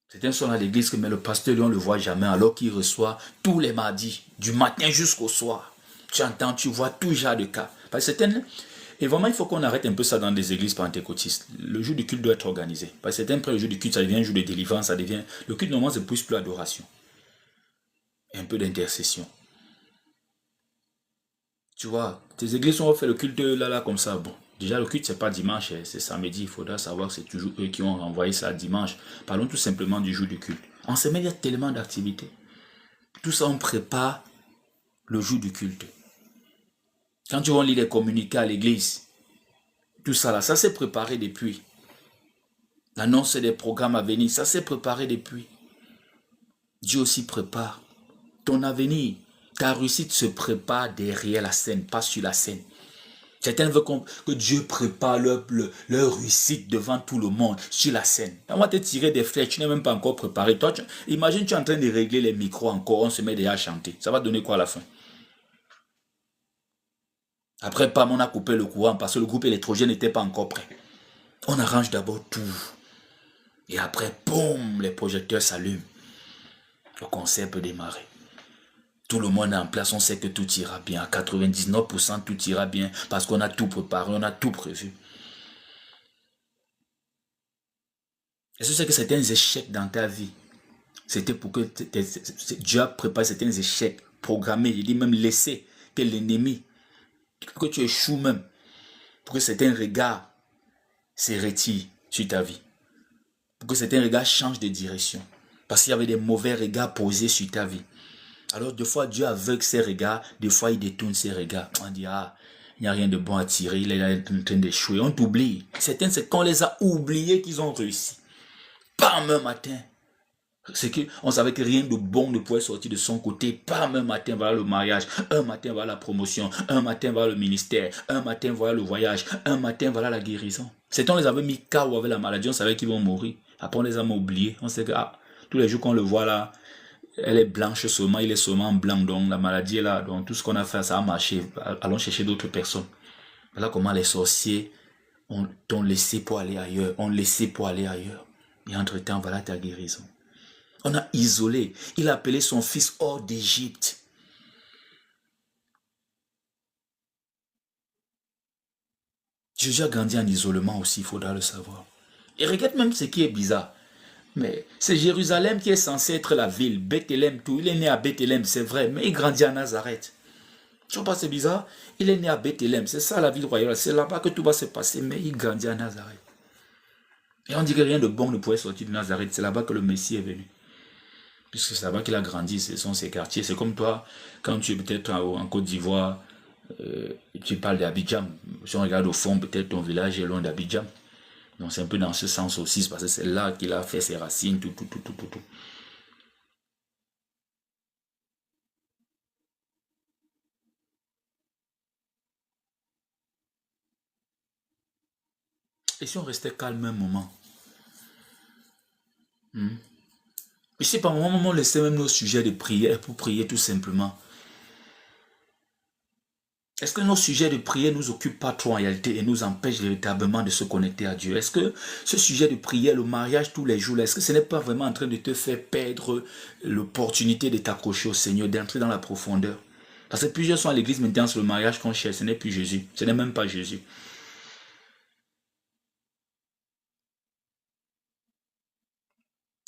Certains sont à l'église, mais le pasteur, lui, on ne le voit jamais, alors qu'il reçoit tous les mardis, du matin jusqu'au soir. Tu entends, tu vois tout genre de cas. Parce que et vraiment, il faut qu'on arrête un peu ça dans des églises pentecôtistes. Le jour du culte doit être organisé. Parce que après le jour du culte, ça devient un jour de délivrance, ça devient... Le culte, normalement, c'est plus adoration. Et un peu d'intercession. Tu vois, tes églises ont fait le culte là, comme ça. Bon, déjà, le culte, c'est pas dimanche, c'est samedi. Il faudra savoir que c'est toujours eux qui ont envoyé ça dimanche. Parlons tout simplement du jour du culte. En semaine, il y a tellement d'activités. Tout ça, on prépare le jour du culte. Quand tu vas lire les communiqués à l'église, tout ça là, ça s'est préparé depuis. L'annonce des programmes à venir, ça s'est préparé depuis. Dieu aussi prépare. Ton avenir, ta réussite se prépare derrière la scène, pas sur la scène. Certains veulent que Dieu prépare leur réussite devant tout le monde, sur la scène. On va te tirer des flèches, tu n'es même pas encore préparé. Toi, imagine, tu es en train de régler les micros encore, on se met déjà à chanter. Ça va donner quoi à la fin? Après, pam, on a coupé le courant parce que le groupe électrogène n'était pas encore prêt. On arrange d'abord tout. Et après, boum, les projecteurs s'allument. Le concert peut démarrer. Tout le monde est en place, on sait que tout ira bien. À 99%, tout ira bien parce qu'on a tout préparé, on a tout prévu. Est-ce que c'est que certains échecs dans ta vie, c'était pour que Dieu a préparé certains échecs programmés, il dit même laisser que l'ennemi, que tu échoues même, pour que certains regards se retirent sur ta vie. Pour que certains regards changent de direction. Parce qu'il y avait des mauvais regards posés sur ta vie. Alors, des fois, Dieu aveugle ses regards, des fois, il détourne ses regards. On dit, ah, il n'y a rien de bon à tirer, il est en train d'échouer. On t'oublie. Certains, c'est qu'on les a oubliés qu'ils ont réussi. Pas un matin. C'est qu'on savait que rien de bon ne pouvait sortir de son côté. Pas un matin, voilà le mariage. Un matin, voilà la promotion. Un matin, voilà le ministère. Un matin, voilà le voyage. Un matin, voilà la guérison. Certains, on les avait mis KO avec la maladie. On savait qu'ils vont mourir. Après, on les a oubliés. On sait que tous les jours qu'on le voit là, elle est blanche seulement, il est seulement blanc, donc la maladie est là, donc tout ce qu'on a fait, ça a marché, allons chercher d'autres personnes. Voilà comment les sorciers t'ont laissé pour aller ailleurs, et entre-temps, voilà ta guérison. On a isolé, il a appelé son fils hors d'Égypte. Jésus a grandi en isolement aussi, il faudra le savoir. Et regarde même ce qui est bizarre. Mais c'est Jérusalem qui est censé être la ville, Bethléem, tout. Il est né à Bethléem, c'est vrai, mais il grandit à Nazareth. Tu vois pas, c'est bizarre? Il est né à Bethléem, c'est ça la ville royale, c'est là-bas que tout va se passer, mais il grandit à Nazareth. Et on dit que rien de bon ne pouvait sortir de Nazareth, c'est là-bas que le Messie est venu. Puisque c'est là-bas qu'il a grandi, ce sont ses quartiers. C'est comme toi, quand tu es peut-être en Côte d'Ivoire, tu parles d'Abidjan. Si on regarde au fond, peut-être ton village est loin d'Abidjan. Donc c'est un peu dans ce sens aussi, parce que c'est là qu'il a fait ses racines, tout. Et si on restait calme un moment, et si par moment on laissait même nos sujets de prière pour prier tout simplement, est-ce que nos sujets de prière ne nous occupent pas trop en réalité et nous empêchent véritablement de se connecter à Dieu? Est-ce que ce sujet de prière, le mariage tous les jours, est-ce que ce n'est pas vraiment en train de te faire perdre l'opportunité de t'accrocher au Seigneur, d'entrer dans la profondeur? Parce que plusieurs sont à l'église maintenant sur le mariage qu'on cherche, ce n'est plus Jésus, ce n'est même pas Jésus.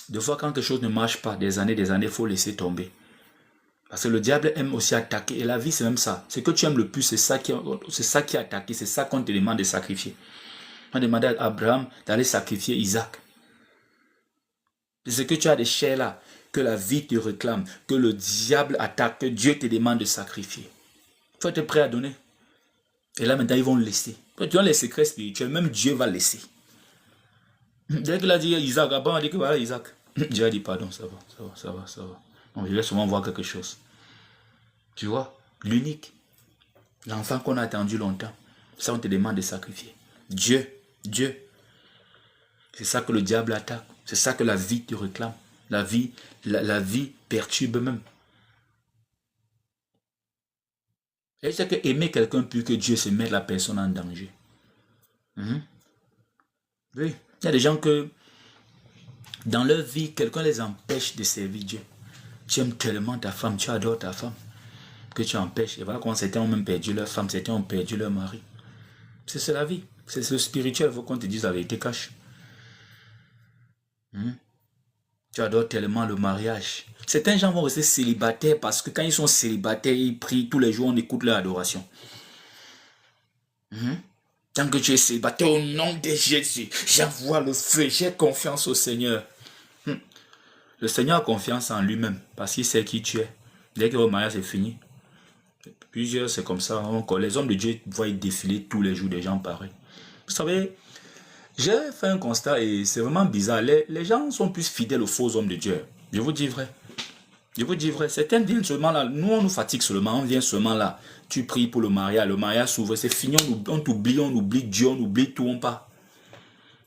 Des fois, quand quelque chose ne marche pas, des années, il faut laisser tomber. Parce que le diable aime aussi attaquer. Et la vie, c'est même ça. Ce que tu aimes le plus, c'est ça qui est attaqué. C'est ça qu'on te demande de sacrifier. On demandait à Abraham d'aller sacrifier Isaac. C'est ce que tu as de chair là, que la vie te réclame, que le diable attaque, que Dieu te demande de sacrifier. Il faut être prêt à donner. Et là, maintenant, ils vont le laisser. Tu vois les secrets spirituels, même Dieu va laisser. Dès qu'il a dit Isaac, Abraham a dit que voilà Isaac. Dieu a dit pardon, ça va. Donc, je vais souvent voir quelque chose. Tu vois, l'unique, l'enfant qu'on a attendu longtemps, ça on te demande de sacrifier. Dieu. C'est ça que le diable attaque. C'est ça que la vie te réclame. La vie perturbe même. Et c'est que aimer quelqu'un plus que Dieu, c'est mettre la personne en danger. Oui. Il y a des gens que, dans leur vie, quelqu'un les empêche de servir Dieu. Tu aimes tellement ta femme, tu adores ta femme, que tu empêches. Et voilà comment certains ont même perdu leur femme, certains ont perdu leur mari. C'est la vie. C'est le spirituel, il faut qu'on te dise la vérité cache. Tu adores tellement le mariage. Certains gens vont rester célibataires parce que quand ils sont célibataires, ils prient tous les jours, on écoute leur adoration. Tant que tu es célibataire, au nom de Jésus, j'envoie le feu, j'ai confiance au Seigneur. Le Seigneur a confiance en lui-même parce qu'il sait qui tu es. Dès que votre mariage est fini, plusieurs, c'est comme ça. Encore. Les hommes de Dieu voient défiler tous les jours des gens pareils. Vous savez, j'ai fait un constat et c'est vraiment bizarre. Les gens sont plus fidèles aux faux hommes de Dieu. Je vous dis vrai. Je vous dis vrai. Certains viennent seulement là. Nous, on nous fatigue seulement. On vient seulement là. Tu pries pour le mariage s'ouvre. C'est fini. On t'oublie. On oublie Dieu. On oublie tout. On part.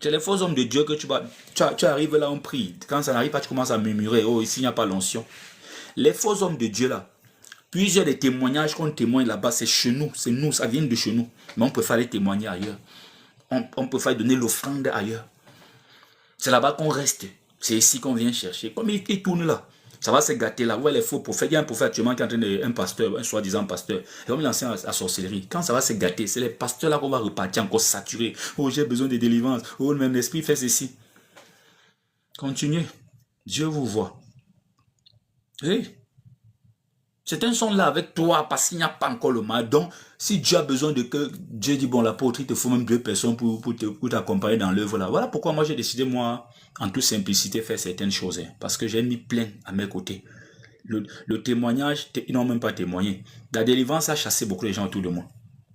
C'est les faux hommes de Dieu que tu arrives là, on prie. Quand ça n'arrive pas, tu commences à murmurer. Oh, ici, il n'y a pas l'onction. Les faux hommes de Dieu là. Plusieurs des témoignages qu'on témoigne là-bas, c'est chez nous. C'est nous. Ça vient de chez nous. Mais on peut faire les témoigner ailleurs. On peut faire donner l'offrande ailleurs. C'est là-bas qu'on reste. C'est ici qu'on vient chercher. Comme il tourne là, ça va se gâter là. Ouais, les faux prophètes. Il y a un prophète actuellement qui est en train de... Un pasteur, un soi-disant pasteur. Et on va lancer à sorcellerie. Quand ça va se gâter, c'est les pasteurs là qu'on va repartir encore saturés. Oh, j'ai besoin de délivrance. Oh, même l'esprit fait ceci. Continuez. Dieu vous voit. Oui. Certains sont là avec toi parce qu'il n'y a pas encore le mal. Donc, si Dieu a besoin de que Dieu dit, bon, l'apôtre, il te faut même 2 personnes pour t'accompagner dans l'œuvre là. Voilà pourquoi moi j'ai décidé, moi, en toute simplicité, faire certaines choses. Parce que j'ai mis plein à mes côtés. Le témoignage, ils n'ont même pas témoigné. La délivrance a chassé beaucoup de gens autour de moi.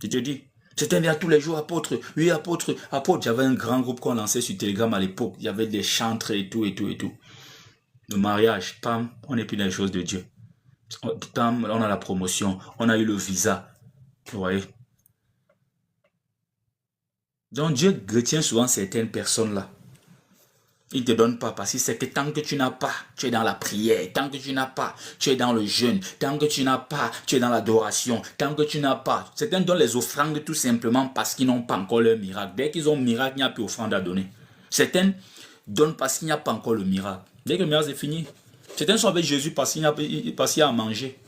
Je te dis. C'était bien tous les jours, apôtre. Oui, apôtre, apôtre. J'avais un grand groupe qu'on lançait sur Telegram à l'époque. Il y avait des chantres et tout, et tout, et tout. Le mariage, pam, on n'est plus dans les choses de Dieu. On a la promotion, on a eu le visa. Vous voyez. Donc Dieu retient souvent certaines personnes-là. Il ne te donne pas parce qu'il sait que tant que tu n'as pas, tu es dans la prière. Tant que tu n'as pas, tu es dans le jeûne. Tant que tu n'as pas, tu es dans l'adoration. Tant que tu n'as pas. Certains donnent les offrandes tout simplement parce qu'ils n'ont pas encore leur miracle. Dès qu'ils ont le miracle, il n'y a plus d'offrande à donner. Certains donnent parce qu'il n'y a pas encore le miracle. Dès que le miracle est fini, certains sont avec Jésus parce qu'il y a à manger.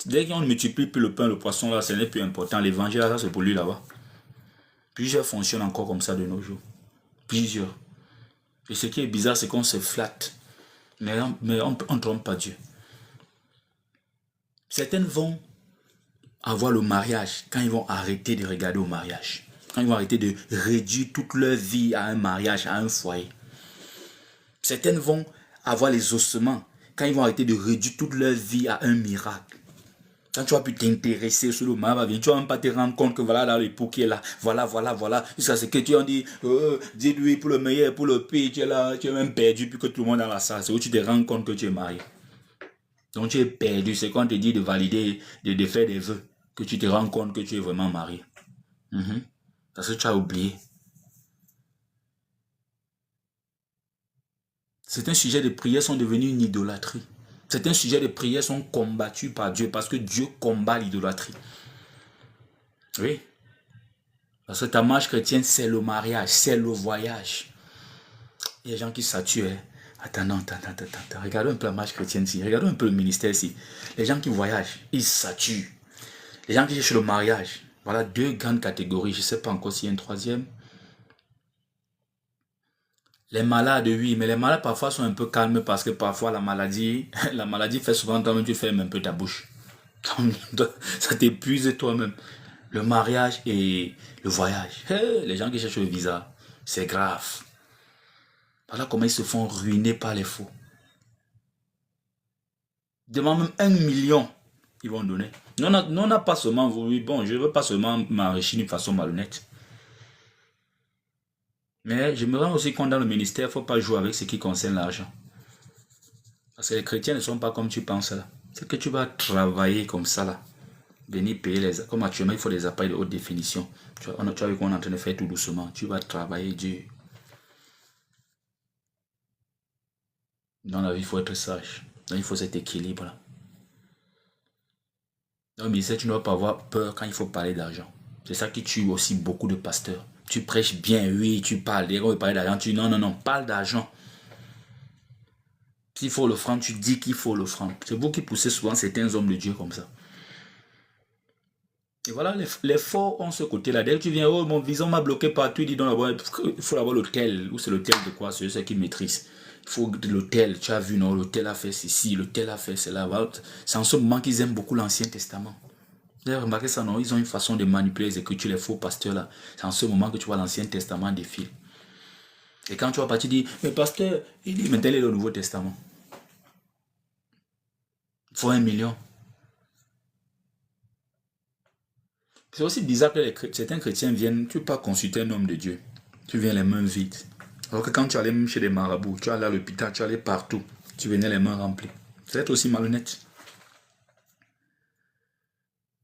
Dès qu'on ne multiplie plus le pain, le poisson, là, ce n'est plus important. L'évangile, ça, c'est pour lui là-bas. Plusieurs fonctionnent encore comme ça de nos jours. Plusieurs. Et ce qui est bizarre, c'est qu'on se flatte. Mais on ne trompe pas Dieu. Certaines vont avoir le mariage quand ils vont arrêter de regarder au mariage. Quand ils vont arrêter de réduire toute leur vie à un mariage, à un foyer. Certaines vont avoir les ossements quand ils vont arrêter de réduire toute leur vie à un miracle. Quand tu vas plus t'intéresser sur le mariage, tu vas même pas te rendre compte que voilà l'époux qui est là. Voilà. Jusqu'à ce que tu en dis, dis-lui pour le meilleur, pour le pire, tu es là, tu es même perdu puis que tout le monde est dans la salle. C'est où tu te rends compte que tu es marié. Donc tu es perdu. C'est quand on te dit de valider, de faire des vœux, que tu te rends compte que tu es vraiment marié. Parce que tu as oublié. Certains sujets de prière sont devenus une idolâtrie. Certains sujets de prière sont combattus par Dieu parce que Dieu combat l'idolâtrie. Oui. Parce que ta marche chrétienne, c'est le mariage, c'est le voyage. Il y a des gens qui saturent. Attends. Regardons un peu la marche chrétienne ici. Regardons un peu le ministère ici. Les gens qui voyagent, ils saturent. Les gens qui cherchent le mariage. Voilà 2 grandes catégories. Je ne sais pas encore s'il y a une troisième. Les malades, oui, mais les malades parfois sont un peu calmes parce que parfois la maladie fait souvent toi-même, tu fermes un peu ta bouche. Ça t'épuise toi-même. Le mariage et le voyage. Les gens qui cherchent le visa, c'est grave. Voilà comment ils se font ruiner par les faux. Demande même 1 million, ils vont donner. Non, on n'a pas seulement voulu, bon, je ne veux pas seulement m'enrichir d'une façon malhonnête. Mais je me rends aussi compte dans le ministère, il ne faut pas jouer avec ce qui concerne l'argent. Parce que les chrétiens ne sont pas comme tu penses là. C'est que tu vas travailler comme ça là. Venir payer les... Comme actuellement, il faut des appareils de haute définition. Tu vois vu qu'on est en train de faire tout doucement. Tu vas travailler dur. Dans la vie, il faut être sage. Donc, il faut cet équilibre là. Dans le ministère, tu ne dois pas avoir peur quand il faut parler d'argent. C'est ça qui tue aussi beaucoup de pasteurs. Tu prêches bien, oui, tu parles. Dès qu'on veut parler d'argent, tu dis non, parle d'argent. S'il faut l'offrande, tu dis qu'il faut l'offrande. C'est vous qui poussez souvent certains hommes de Dieu comme ça. Et voilà, les forts ont ce côté-là. Dès que tu viens, oh, mon vison m'a bloqué partout, il dit il faut avoir l'hôtel. Ou c'est l'hôtel de quoi? C'est ceux qui maîtrisent. Il faut l'hôtel. Tu as vu, non, l'hôtel a fait ceci, l'hôtel a fait cela. C'est en ce moment qu'ils aiment beaucoup l'Ancien Testament. Vous avez remarqué ça, non? Ils ont une façon de manipuler les Écritures, les faux pasteurs là. C'est en ce moment que tu vois l'Ancien Testament défiler. Et quand tu vas partir, tu dis, mais pasteur, il dit, mais tel est le Nouveau Testament. Faut 1 million. C'est aussi bizarre que certains chrétiens viennent, tu ne peux pas consulter un homme de Dieu. Tu viens les mains vides. Alors que quand tu allais chez des marabouts, tu allais à l'hôpital, tu allais partout, tu venais les mains remplies. C'est aussi malhonnête.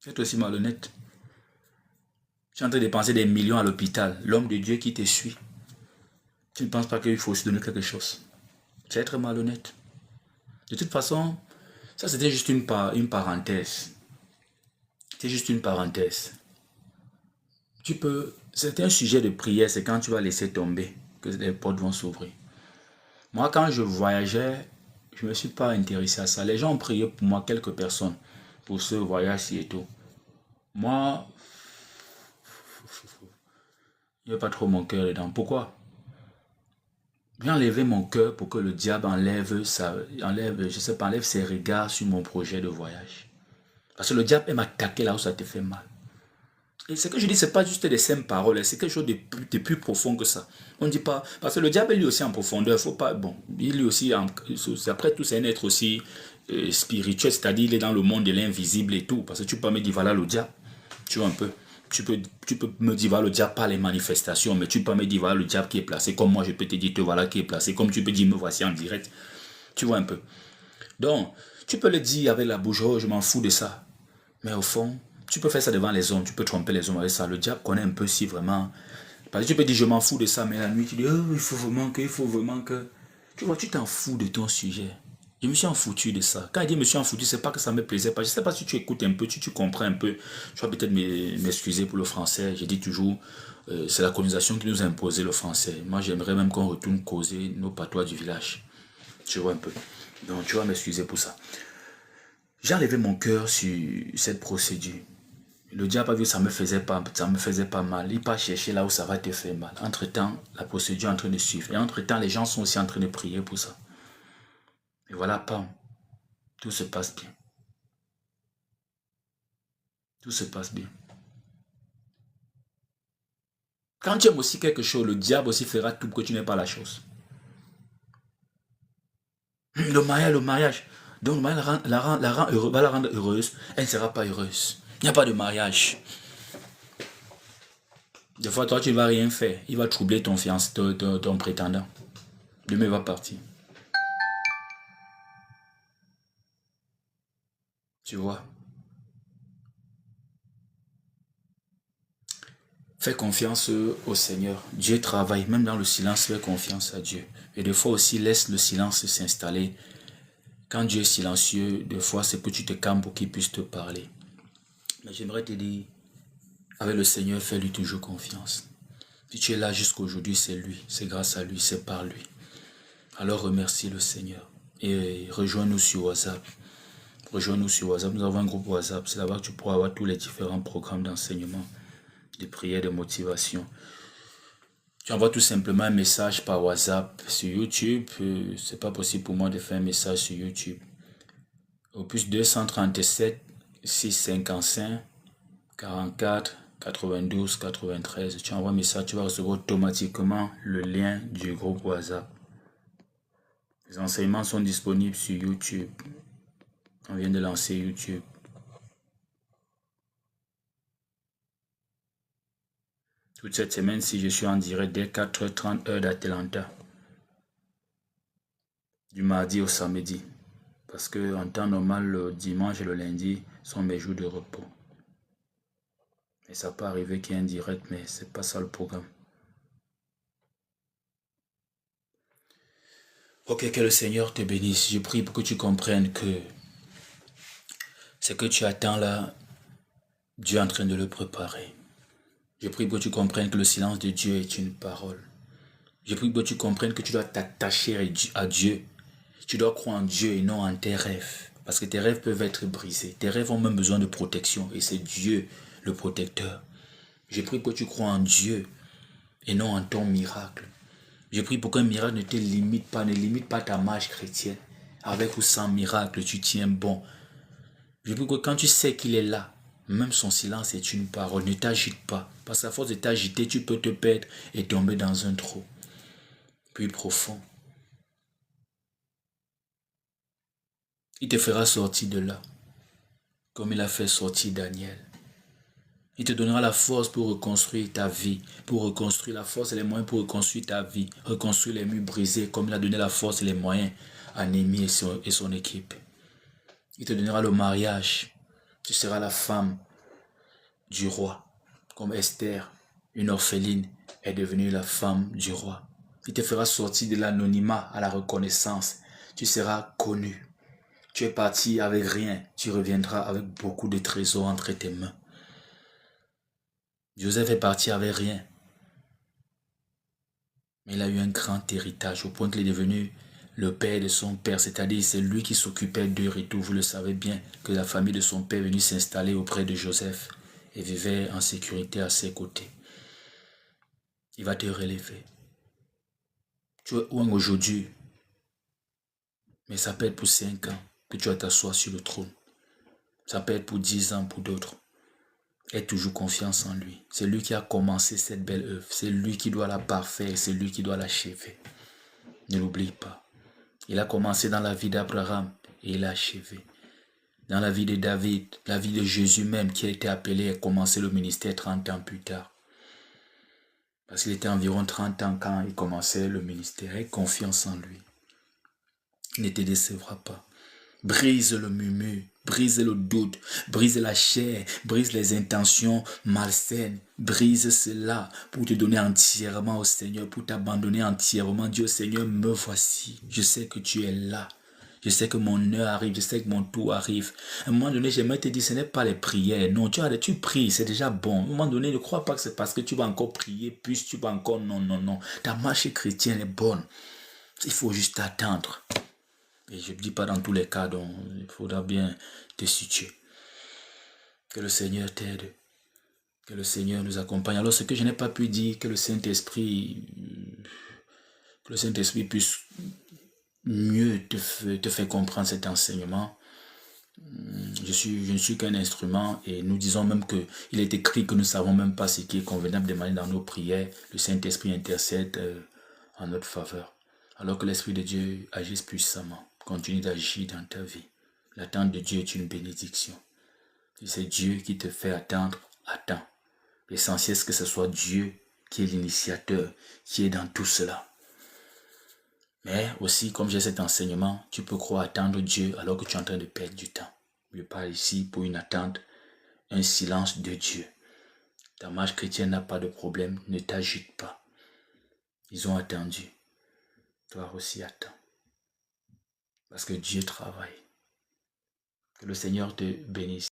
C'est aussi malhonnête. Tu es en train de dépenser des millions à l'hôpital. L'homme de Dieu qui te suit. Tu ne penses pas qu'il faut aussi donner quelque chose. C'est être malhonnête. De toute façon, ça c'était juste une parenthèse. C'est juste une parenthèse. C'est un sujet de prière, c'est quand tu vas laisser tomber que les portes vont s'ouvrir. Moi, quand je voyageais, je ne me suis pas intéressé à ça. Les gens ont prié pour moi, quelques personnes, pour ce voyage-ci et tout. Moi, il n'y a pas trop mon cœur dedans. Pourquoi? J'ai enlevé mon cœur pour que le diable enlève ses regards sur mon projet de voyage. Parce que le diable aime attaquer là où ça te fait mal. Et ce que je dis, ce n'est pas juste des simples paroles, c'est quelque chose de plus profond que ça. On ne dit pas, parce que le diable est lui aussi en profondeur, faut pas, bon, il lui aussi, après tout, c'est un être aussi spirituel, c'est-à-dire il est dans le monde de l'invisible et tout, parce que tu peux me dire, voilà le diable, tu vois un peu, tu peux me dire, voilà le diable par les manifestations, mais tu peux me dire, voilà le diable qui est placé, comme moi je peux te dire, te voilà qui est placé, comme tu peux dire, me voici en direct, tu vois un peu. Donc, tu peux le dire avec la bouche, oh, je m'en fous de ça, mais au fond, tu peux faire ça devant les hommes, tu peux tromper les hommes avec ça. Le diable connaît un peu si vraiment... Parce que tu peux dire, je m'en fous de ça, mais la nuit, tu dis, oh, il faut vraiment que... Tu vois, tu t'en fous de ton sujet. Je me suis en foutu de ça. Quand il dit je me suis en foutu, c'est pas que ça me plaisait pas. Je sais pas si tu écoutes un peu, tu comprends un peu. Tu vas peut-être m'excuser pour le français. Je dis toujours, c'est la colonisation qui nous a imposé le français. Moi, j'aimerais même qu'on retourne causer nos patois du village. Tu vois un peu. Donc, tu vas m'excuser pour ça. J'ai enlevé mon cœur sur cette procédure. Le diable a vu que ça me faisait pas mal. Il part chercher là où ça va te faire mal. Entre-temps, la procédure est en train de suivre. Et entre-temps, les gens sont aussi en train de prier pour ça. Et voilà, pam. Tout se passe bien. Tout se passe bien. Quand tu aimes aussi quelque chose, le diable aussi fera tout pour que tu n'aies pas la chose. Le mariage. Donc le mariage va la rendre heureuse. Elle ne sera pas heureuse. Il n'y a pas de mariage. Des fois, toi, tu ne vas rien faire. Il va troubler ton ton prétendant. Demain, il va partir. Tu vois. Fais confiance au Seigneur. Dieu travaille. Même dans le silence, fais confiance à Dieu. Et des fois aussi, laisse le silence s'installer. Quand Dieu est silencieux, des fois, c'est que tu te calmes pour qu'il puisse te parler. Mais j'aimerais te dire, avec le Seigneur, fais-lui toujours confiance. Si tu es là jusqu'aujourd'hui, c'est lui, c'est grâce à lui, c'est par lui. Alors remercie le Seigneur et rejoins-nous sur WhatsApp. Rejoins-nous sur WhatsApp, nous avons un groupe WhatsApp, c'est là-bas que tu pourras avoir tous les différents programmes d'enseignement, de prière, de motivation. Tu envoies tout simplement un message par WhatsApp sur YouTube, c'est pas possible pour moi de faire un message sur YouTube. Au plus 237 655 44 92 93. Tu envoies un message, tu vas recevoir automatiquement le lien du groupe WhatsApp. Les enseignements sont disponibles sur YouTube. On vient de lancer YouTube. Toute cette semaine-ci, je suis en direct dès 4h30 heure d'Atlanta. Du mardi au samedi. Parce que en temps normal, le dimanche et le lundi sont mes jours de repos. Et ça peut arriver qu'il y ait un direct, mais c'est pas ça le programme. Ok, que le Seigneur te bénisse. Je prie pour que tu comprennes que ce que tu attends là, Dieu est en train de le préparer. Je prie pour que tu comprennes que le silence de Dieu est une parole. Je prie pour que tu comprennes que tu dois t'attacher à Dieu. Tu dois croire en Dieu et non en tes rêves. Parce que tes rêves peuvent être brisés. Tes rêves ont même besoin de protection. Et c'est Dieu le protecteur. Je prie pour que tu crois en Dieu et non en ton miracle. Je prie pour qu'un miracle ne te limite pas ta marche chrétienne. Avec ou sans miracle, tu tiens bon. Je prie que quand tu sais qu'il est là, même son silence est une parole. Ne t'agite pas. Parce qu'à force de t'agiter, tu peux te perdre et tomber dans un trou plus profond. Il te fera sortir de là, comme il a fait sortir Daniel. Il te donnera la force pour reconstruire ta vie, pour reconstruire la force et les moyens pour reconstruire ta vie, reconstruire les murs brisés, comme il a donné la force et les moyens à Néhémie et son équipe. Il te donnera le mariage. Tu seras la femme du roi, comme Esther, une orpheline, est devenue la femme du roi. Il te fera sortir de l'anonymat à la reconnaissance. Tu seras connu. Tu es parti avec rien. Tu reviendras avec beaucoup de trésors entre tes mains. Joseph est parti avec rien. Mais il a eu un grand héritage au point qu'il est devenu le père de son père. C'est-à-dire c'est lui qui s'occupait d'eux et tout. Vous le savez bien que la famille de son père est venue s'installer auprès de Joseph et vivait en sécurité à ses côtés. Il va te relever. Tu es loin aujourd'hui, mais ça peut être pour 5 ans que tu vas t'asseoir sur le trône. Ça peut être pour 10 ans pour d'autres. Aie toujours confiance en lui. C'est lui qui a commencé cette belle œuvre. C'est lui qui doit la parfaire. C'est lui qui doit l'achever. Ne l'oublie pas. Il a commencé dans la vie d'Abraham et il a achevé. Dans la vie de David, la vie de Jésus même qui a été appelé a commencé le ministère 30 ans plus tard. Parce qu'il était environ 30 ans quand il commençait le ministère. Aie confiance en lui. Il ne te décevra pas. Brise le murmure, brise le doute, brise la chair, brise les intentions malsaines, brise cela pour te donner entièrement au Seigneur, pour t'abandonner entièrement. Dieu Seigneur, me voici. Je sais que tu es là. Je sais que mon heure arrive, je sais que mon tour arrive. À un moment donné, j'aimerais te dire, ce n'est pas les prières. Non, tu pries, c'est déjà bon. À un moment donné, ne crois pas que c'est parce que tu vas encore prier, puis tu vas encore... Non, non, non. Ta marche chrétienne est bonne. Il faut juste attendre. Et je ne dis pas dans tous les cas, donc il faudra bien te situer. Que le Seigneur t'aide. Que le Seigneur nous accompagne. Alors ce que je n'ai pas pu dire, que le Saint-Esprit puisse mieux te faire comprendre cet enseignement. Je ne suis qu'un instrument et nous disons même qu'il est écrit que nous ne savons même pas ce qui est convenable de demander dans nos prières. Le Saint-Esprit intercède en notre faveur. Alors que l'Esprit de Dieu agisse puissamment. Continue d'agir dans ta vie. L'attente de Dieu est une bénédiction. Si c'est Dieu qui te fait attendre, attends. L'essentiel, c'est que ce soit Dieu qui est l'initiateur, qui est dans tout cela. Mais aussi, comme j'ai cet enseignement, tu peux croire attendre Dieu alors que tu es en train de perdre du temps. Je parle ici pour une attente, un silence de Dieu. Ta marche chrétienne n'a pas de problème, ne t'agite pas. Ils ont attendu. Toi aussi attends. Parce que Dieu travaille. Que le Seigneur te bénisse.